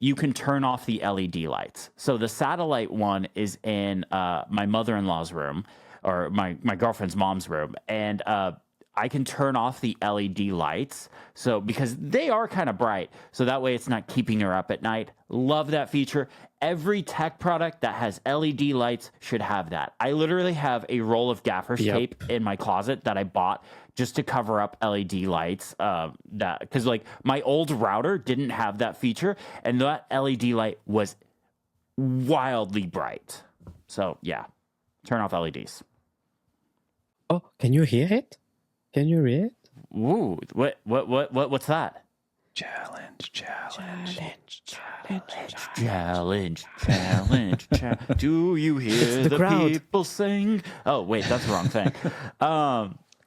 You can turn off the LED lights. So the satellite one is in my mother-in-law's room or my girlfriend's mom's room. And I can turn off the LED lights. So because they are kind of bright. So that way it's not keeping her up at night. Love that feature. Every tech product that has LED lights should have that. I literally have a roll of gaffer's tape in my closet that I bought just to cover up LED lights. Because like my old router didn't have that feature, and that LED light was wildly bright. So yeah, turn off LEDs. Oh, can you hear it? Can you hear it? Ooh, what's that? Challenge. Do you hear the crowd. people sing? Oh, wait, that's the wrong thing.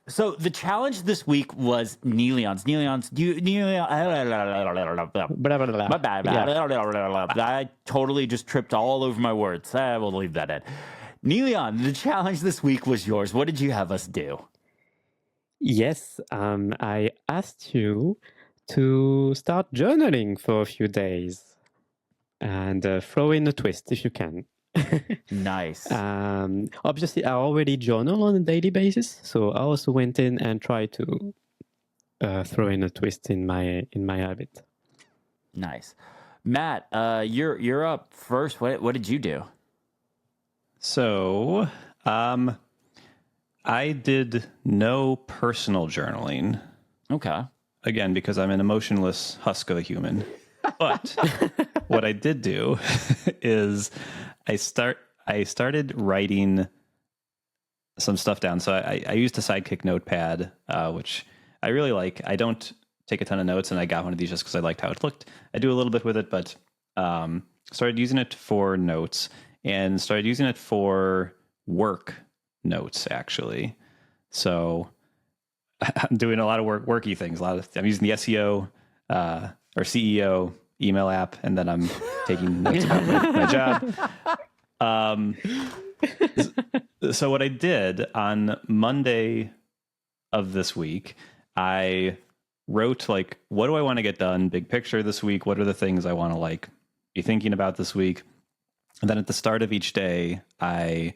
So the challenge this week was Neon's. Blah, blah, blah. My bad. Yeah. I totally just tripped all over my words. We'll leave that in. Neon, the challenge this week was yours. What did you have us do? Yes, I asked you to start journaling for a few days and throw in a twist if you can. Nice. Obviously, I already journal on a daily basis, so I also went in and tried to throw in a twist in my habit. Nice. Matt, you're up first. What did you do? So, I did no personal journaling. Okay. Again, because I'm an emotionless husk of a human. But what I did do is I started writing some stuff down. So I used a Sidekick notepad, which I really like. I don't take a ton of notes, and I got one of these just because I liked how it looked. I do a little bit with it, but started using it for notes and started using it for work notes, actually. So I'm doing a lot of worky things. I'm using the SEO or CEO email app, and then I'm taking notes about my job. So what I did on Monday of this week, I wrote like, what do I want to get done? Big picture this week. What are the things I want to like be thinking about this week? And then at the start of each day, I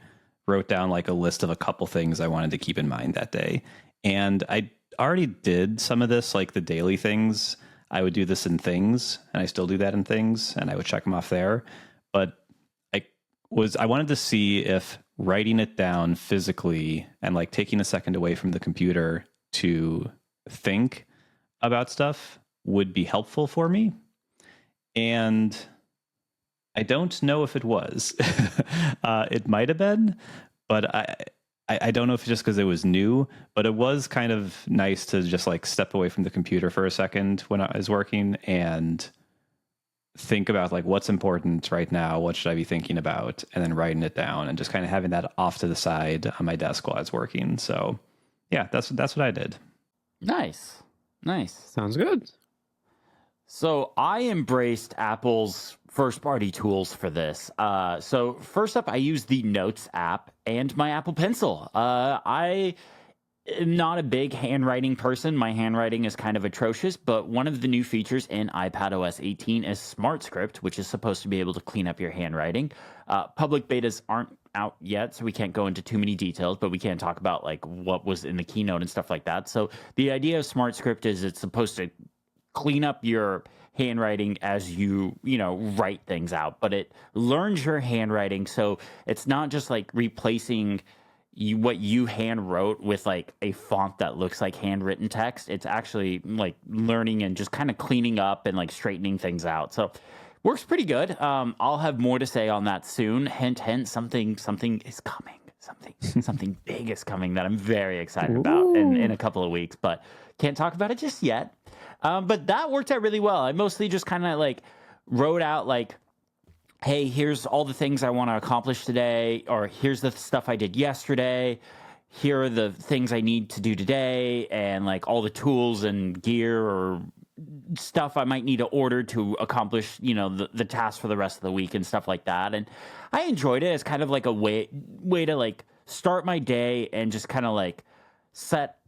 wrote down like a list of a couple things I wanted to keep in mind that day. And I already did some of this, like the daily things. I would do this in Things, and I still do that in Things, and I would check them off there. But I wanted to see if writing it down physically and like taking a second away from the computer to think about stuff would be helpful for me. And I don't know if it was. It might have been, but I don't know if it's just because it was new, but it was kind of nice to just like step away from the computer for a second when I was working and think about like what's important right now, what should I be thinking about, and then writing it down and just kind of having that off to the side on my desk while I was working. So yeah, that's what I did. Nice. Sounds good. So I embraced Apple's first-party tools for this. So first up, I use the Notes app and my Apple Pencil. I am not a big handwriting person. My handwriting is kind of atrocious, but one of the new features in iPadOS 18 is Smart Script, which is supposed to be able to clean up your handwriting. Public betas aren't out yet, so we can't go into too many details, but we can talk about like what was in the keynote and stuff like that. So the idea of Smart Script is it's supposed to clean up your handwriting as you know, write things out, but it learns your handwriting. So it's not just like replacing what you hand wrote with like a font that looks like handwritten text. It's actually like learning and just kind of cleaning up and like straightening things out. So works pretty good. I'll have more to say on that soon. Hint, hint, something is coming. Something big is coming that I'm very excited about in a couple of weeks, but can't talk about it just yet. But that worked out really well. I mostly just kind of like wrote out like, hey, here's all the things I want to accomplish today, or here's the stuff I did yesterday. Here are the things I need to do today, and like all the tools and gear or stuff I might need to order to accomplish, you know, the task for the rest of the week and stuff like that. And I enjoyed it as kind of like a way to like start my day and just kind of like set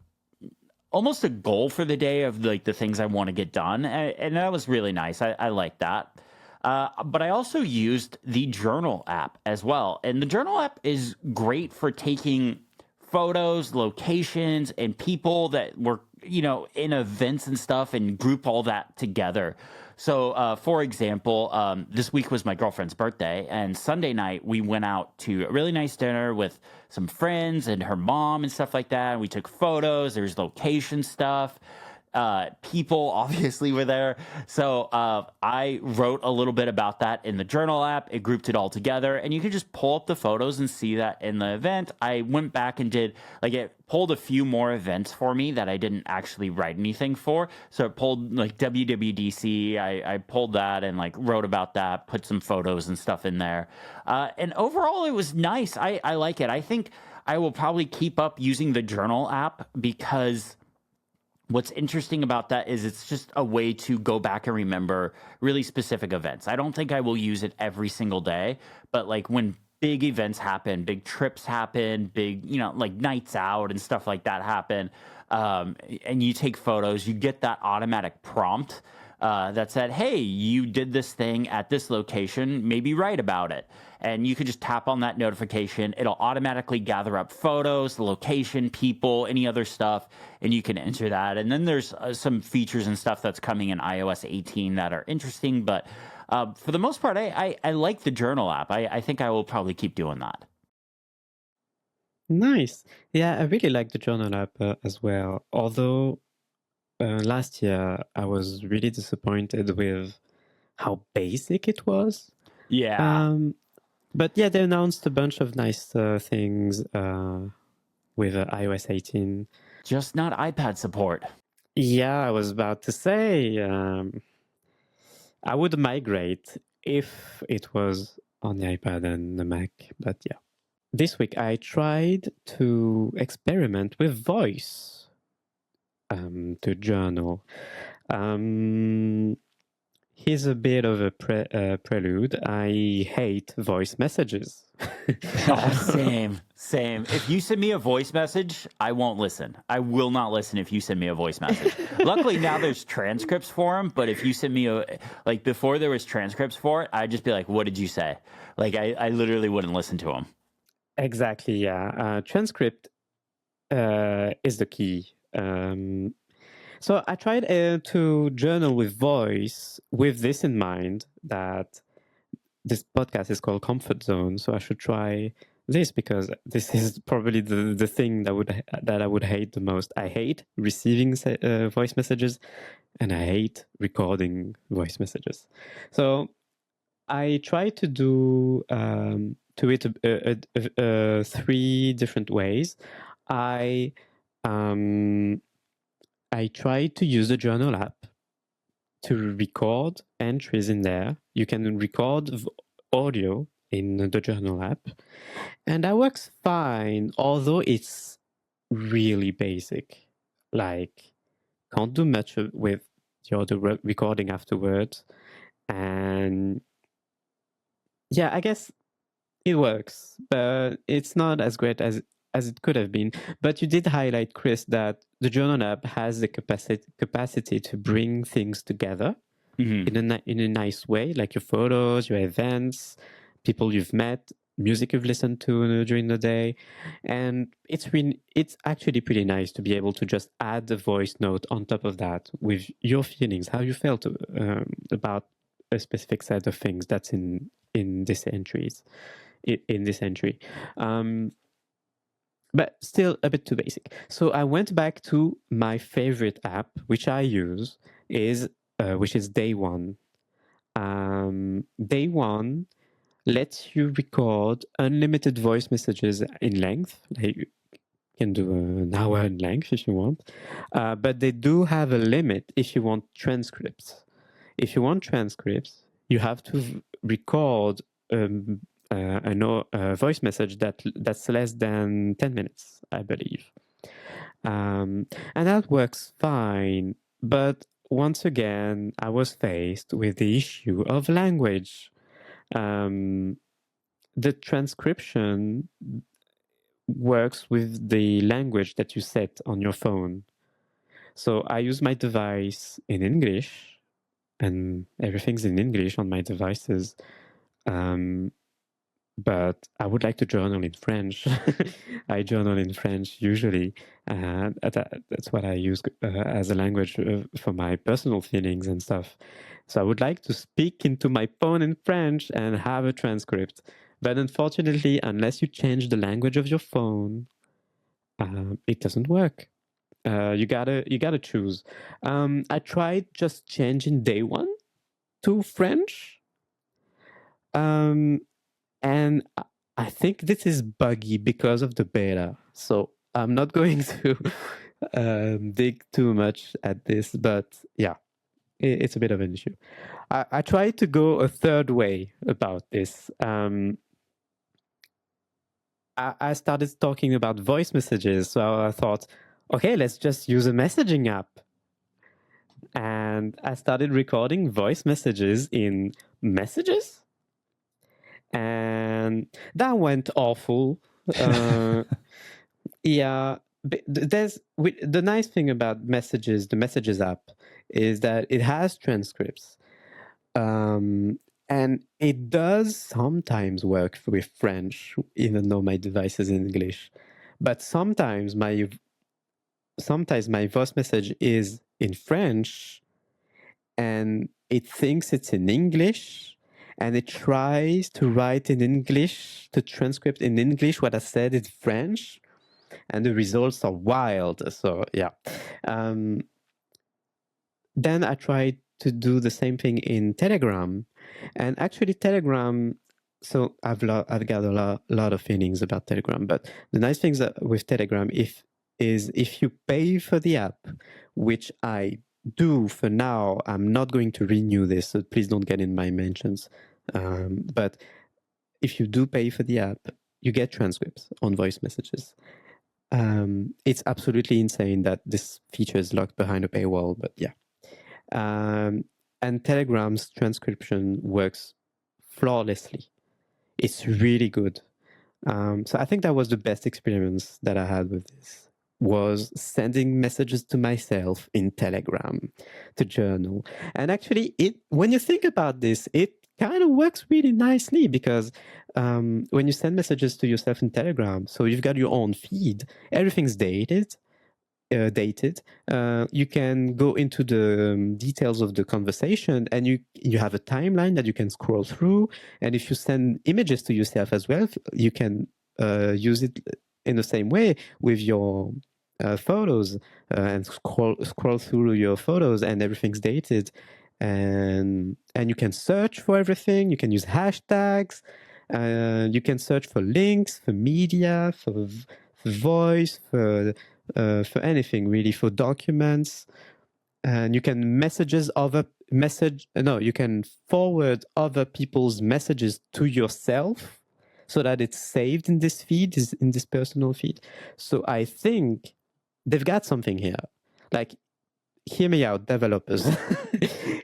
almost a goal for the day of like the things I want to get done. And that was really nice. I like that. But I also used the journal app as well. And the journal app is great for taking photos, locations, and people that were, you know, in events and stuff and group all that together. So, for example, this week was my girlfriend's birthday, and Sunday night we went out to a really nice dinner with some friends and her mom and stuff like that. And we took photos. There's location stuff. People obviously were there. So I wrote a little bit about that in the journal app. It grouped it all together, and you could just pull up the photos and see that in the event. I went back and did like it pulled a few more events for me that I didn't actually write anything for. So it pulled like WWDC. I pulled that and like wrote about that, put some photos and stuff in there. And overall, it was nice. I like it. I think I will probably keep up using the journal app because what's interesting about that is it's just a way to go back and remember really specific events. I don't think I will use it every single day, but like when big events happen, big trips happen, big, you know, like nights out and stuff like that happen, and you take photos, you get that automatic prompt that said, hey, you did this thing at this location, maybe write about it. And you could just tap on that notification. It'll automatically gather up photos, the location, people, any other stuff, and you can enter that. And then there's some features and stuff that's coming in iOS 18 that are interesting. But for the most part, I like the journal app. I think I will probably keep doing that. Nice. Yeah, I really like the journal app as well. Although last year I was really disappointed with how basic it was. Yeah. But yeah, they announced a bunch of nice things with iOS 18. Just not iPad support. Yeah, I was about to say I would migrate if it was on the iPad and the Mac, but yeah. This week I tried to experiment with voice to journal. Here's a bit of a prelude. I hate voice messages. Same. If you send me a voice message, I won't listen. I will not listen if you send me a voice message. Luckily now there's transcripts for them, but if you send me like before there was transcripts for it, I'd just be like, what did you say? Like I literally wouldn't listen to them. Exactly, yeah. Transcript is the key. So I tried to journal with voice with this in mind, that this podcast is called Comfort Zone. So I should try this because this is probably the thing that I would hate the most. I hate receiving voice messages, and I hate recording voice messages. So I tried to do to it 3 different ways. I tried to use the journal app to record entries in there. You can record audio in the journal app, and that works fine, although it's really basic. Like, can't do much with the audio recording afterwards. And yeah, I guess it works, but it's not as great as it could have been. But you did highlight, Chris, that the journal app has the capacity to bring things together in a nice way, like your photos, your events, people you've met, music you've listened to during the day, and it's actually pretty nice to be able to just add a voice note on top of that with your feelings, how you felt about a specific set of things that's in this entries in this entry. But still a bit too basic. So I went back to my favorite app, which I use, which is Day One. Day One lets you record unlimited voice messages in length. Like you can do an hour in length if you want, but they do have a limit if you want transcripts. If you want transcripts, you have to record a voice message that's less than 10 minutes, I believe. And that works fine. But once again, I was faced with the issue of language. The transcription works with the language that you set on your phone. So I use my device in English, and everything's in English on my devices. But I would like to journal in French. I journal in French usually. That's what I use as a language for my personal feelings and stuff. So I would like to speak into my phone in French and have a transcript. But unfortunately, unless you change the language of your phone, it doesn't work. You gotta choose. I tried just changing Day One to French. And I think this is buggy because of the beta. So I'm not going to dig too much at this, but yeah, it's a bit of an issue. I tried to go a third way about this. I started talking about voice messages. So I thought, okay, let's just use a messaging app. And I started recording voice messages in Messages. And that went awful. Yeah, the nice thing about Messages, the Messages app, is that it has transcripts, and it does sometimes work with French, even though my device is in English. But sometimes my voice message is in French, and it thinks it's in English. And it tries to write in English, to transcript in English what I said in French, and the results are wild. So yeah. Then I tried to do the same thing in Telegram, and actually Telegram. So I've got a lot of feelings about Telegram, but the nice things with Telegram is if you pay for the app, which I do for now. I'm not going to renew this, so please don't get in my mentions. But if you do pay for the app, you get transcripts on voice messages. It's absolutely insane that this feature is locked behind a paywall, but yeah. And Telegram's transcription works flawlessly. It's really good. So I think that was the best experience that I had with this, was sending messages to myself in Telegram to journal. And actually, when you think about this, it kind of works really nicely because when you send messages to yourself in Telegram, so you've got your own feed, everything's dated. You can go into the details of the conversation, and you have a timeline that you can scroll through. And if you send images to yourself as well, you can use it in the same way with your photos and scroll through your photos, and everything's dated. And you can search for everything. You can use hashtags. You can search for links, for media, for voice, for anything really, for documents. And you can you can forward other people's messages to yourself so that it's saved in this feed, in this personal feed. So I think they've got something here. Like, hear me out, developers.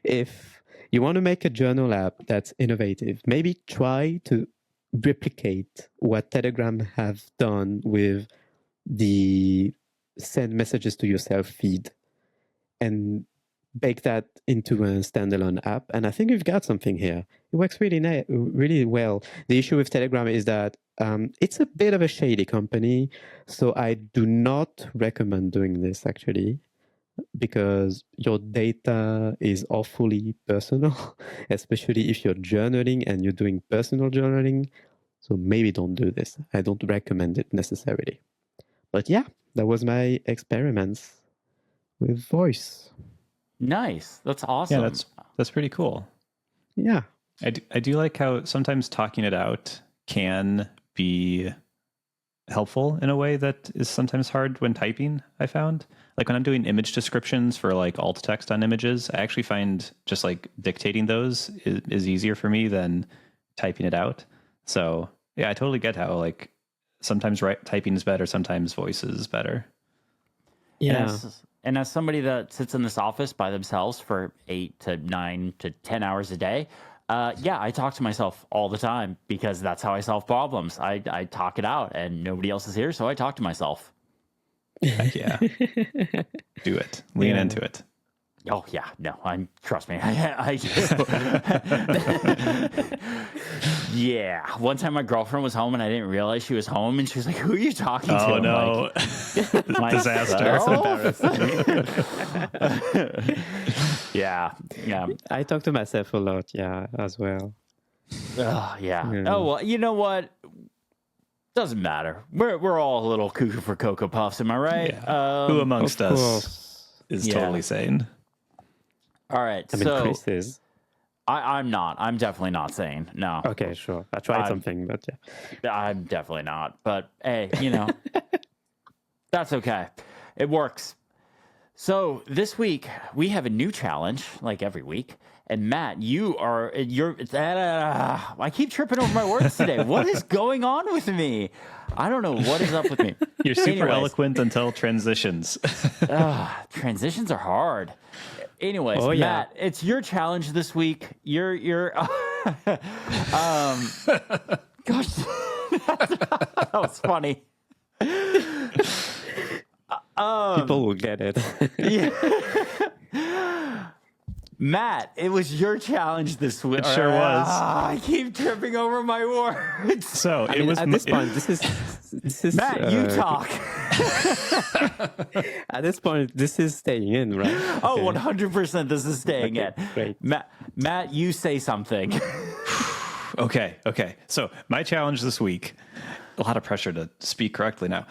If you want to make a journal app that's innovative, maybe try to replicate what Telegram have done with the send messages to yourself feed, and bake that into a standalone app, and I think we've got something here. It works really well. The issue with Telegram is that it's a bit of a shady company, so I do not recommend doing this actually, because your data is awfully personal, especially if you're journaling and you're doing personal journaling. So maybe don't do this. I don't recommend it necessarily. But yeah, that was my experiments with voice. Nice. That's Yeah, awesome. that's pretty cool. Yeah. I do like how sometimes talking it out can be helpful in a way that is sometimes hard when typing, I found. Like when I'm doing image descriptions for like alt text on images, I actually find just like dictating those is easier for me than typing it out. So yeah, I totally get how like sometimes typing is better, sometimes voice is better. Yeah. And as somebody that sits in this office by themselves for 8 to 9 to 10 hours a day, yeah, I talk to myself all the time because that's how I solve problems. I talk it out, and nobody else is here, so I talk to myself. Heck yeah. Do it. Lean into it. Oh yeah, no, trust me, I do. Yeah, one time my girlfriend was home and I didn't realize she was home, and she was like, "Who are you talking to?" Oh I'm no, like, disaster! Yeah. I talk to myself a lot, yeah, as well. Yeah. Oh well, you know what? Doesn't matter. We're all a little cuckoo for Cocoa Puffs, am I right? Yeah. Who amongst us is totally sane? All right. I mean, Chris is. I'm not. I'm definitely not sane. No. Okay, sure. I tried something, but yeah. I'm definitely not. But hey, that's okay. It works. So this week we have a new challenge, like every week. And Matt, I keep tripping over my words today. What is going on with me? I don't know what is up with me. You're super eloquent until transitions. Transitions are hard. Anyways, Matt, it's your challenge this week. You're gosh, that was funny. People will get it. Yeah. Matt, it was your challenge this week. It sure was. I keep tripping over my words. So at this point, this is Matt, you talk. At this point, this is staying in, right? Oh, 100% this is staying in. Great. Matt, you say something. Okay. So my challenge this week, a lot of pressure to speak correctly now.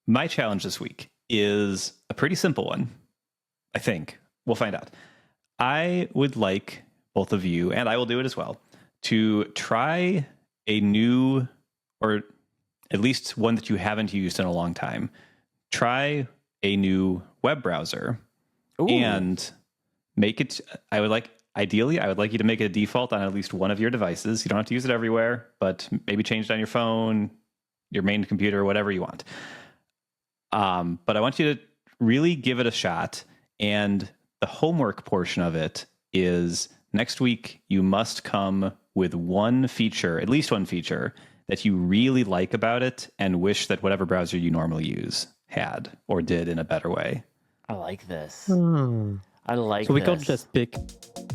My challenge this week is a pretty simple one, I think. We'll find out. I would like both of you, and I will do it as well, to try a new, or at least one that you haven't used in a long time. Try a new web browser. Ooh. And make it, ideally, I would like you to make it a default on at least one of your devices. You don't have to use it everywhere, but maybe change it on your phone, your main computer, whatever you want. But I want you to really give it a shot. And the homework portion of it is next week, you must come with one feature, at least one feature, that you really like about it and wish that whatever browser you normally use had or did in a better way. I like this. I like so we can't just pick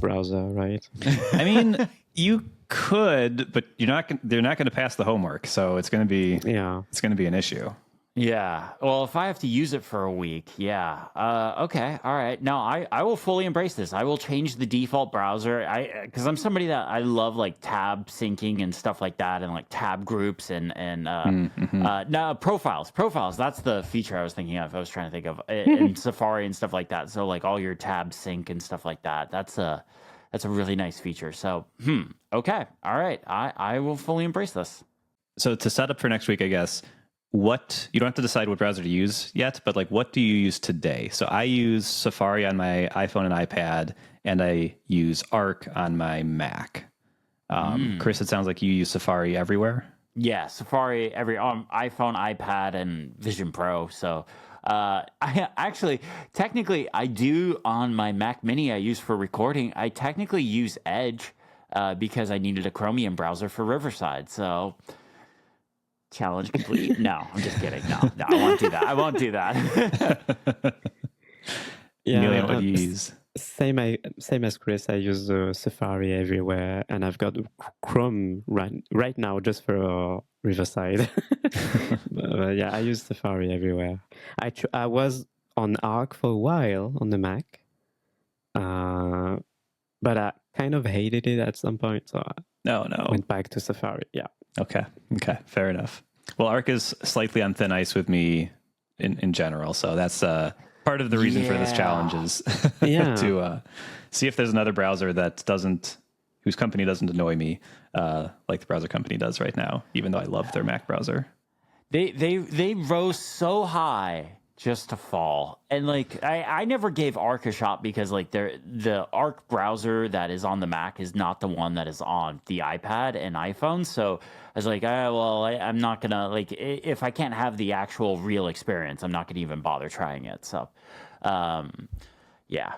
browser, right? I mean, you could, but they're not going to pass the homework. So it's going to be an issue. Yeah. Well, if I have to use it for a week, yeah. Okay. All right. No, I will fully embrace this. I will change the default browser. Because I'm somebody that I love like tab syncing and stuff like that, and like tab groups and profiles. Profiles. That's the feature I was thinking of. I was trying to think of in Safari and stuff like that. So like all your tabs sync and stuff like that. That's a really nice feature. So okay. All right. I will fully embrace this. So to set up for next week, I guess. You don't have to decide what browser to use yet, but like, what do you use today? So I use Safari on my iPhone and iPad, and I use Arc on my Mac. Chris, it sounds like you use Safari everywhere. Yeah, Safari iPhone, iPad, and Vision Pro. So technically, I do on my Mac Mini I use for recording. I technically use Edge because I needed a Chromium browser for Riverside. So. Challenge complete. No, I'm just kidding. No, I won't do that. Emilian, what do you use? Same as Chris. I use Safari everywhere, and I've got Chrome right now just for Riverside. Yeah, I use Safari everywhere. I was on Arc for a while on the Mac, but I kind of hated it at some point, so I went back to Safari. Yeah. Okay, fair enough. Well, Arc is slightly on thin ice with me in general, so that's part of the reason for this challenge is to see if there's another browser that whose company doesn't annoy me like the browser company does right now, even though I love their Mac browser. They rose so high just to fall. And like I never gave Arc a shot because like the Arc browser that is on the Mac is not the one that is on the iPad and iPhone. So I was like, I'm not gonna, like, if I can't have the actual real experience, I'm not gonna even bother trying it. So yeah.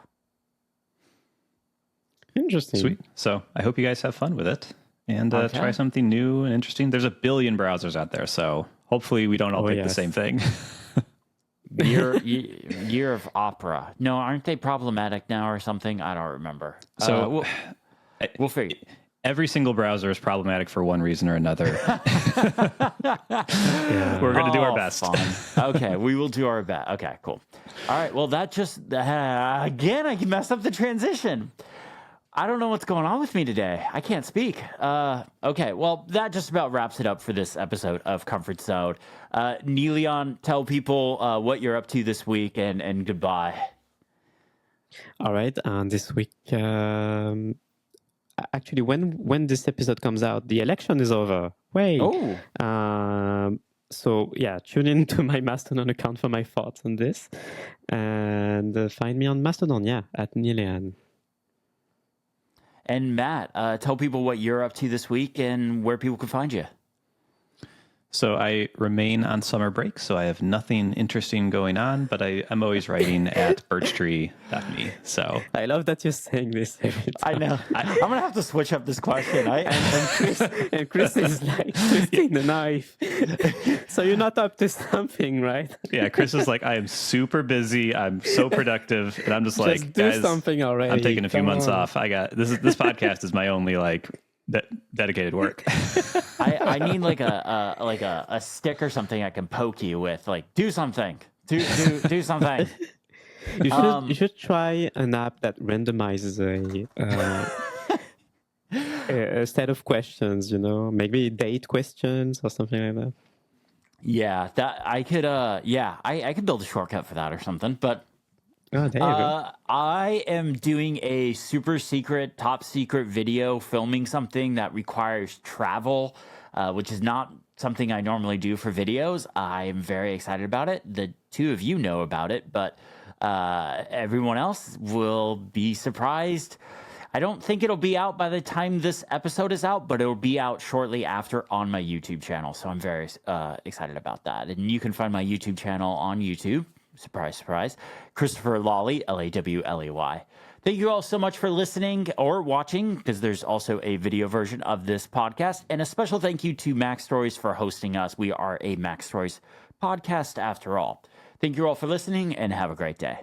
Interesting. Sweet. So I hope you guys have fun with it and try something new and interesting. There's a billion browsers out there, so hopefully we don't all pick the same thing. Year of Opera. No, aren't they problematic now or something? I don't remember. So we'll figure. Every single browser is problematic for one reason or another. We're going to do our best. Okay, we will do our best. Okay, cool. All right, well, that just, again, I messed up the transition. I don't know what's going on with me today. I can't speak. Okay, well, that just about wraps it up for this episode of Comfort Zone. Nelion, tell people what you're up to this week and goodbye. All right, this week, actually, when this episode comes out, the election is over. Wait. Oh. So, yeah, tune in to my Mastodon account for my thoughts on this. And find me on Mastodon, at Nelion. And Matt, tell people what you're up to this week and where people can find you. So I remain on summer break, so I have nothing interesting going on, but I'm always writing at birchtree.me. So I love that you're saying this every time. I know. I'm going to have to switch up this question. And Chris is like twisting the knife. So you're not up to something, right? Yeah, Chris is like, I am super busy. I'm so productive. And I'm just like, do guys, something already. I'm taking a few months off. This podcast is my only dedicated work. I need like a stick or something I can poke you with. Like, do something. Do something. You should try an app that randomizes a set of questions. Maybe date questions or something like that. Yeah, that I could. I could build a shortcut for that or something. But there you go. I am doing a super secret, top secret video filming something that requires travel, which is not something I normally do for videos. I'm very excited about it. The two of you know about it, but everyone else will be surprised. I don't think it'll be out by the time this episode is out, but it'll be out shortly after on my YouTube channel. So I'm very excited about that. And you can find my YouTube channel on YouTube. Surprise, surprise. Christopher Lawley, Lawley. Thank you all so much for listening or watching, because there's also a video version of this podcast. And a special thank you to Mac Stories for hosting us. We are a Mac Stories podcast after all. Thank you all for listening and have a great day.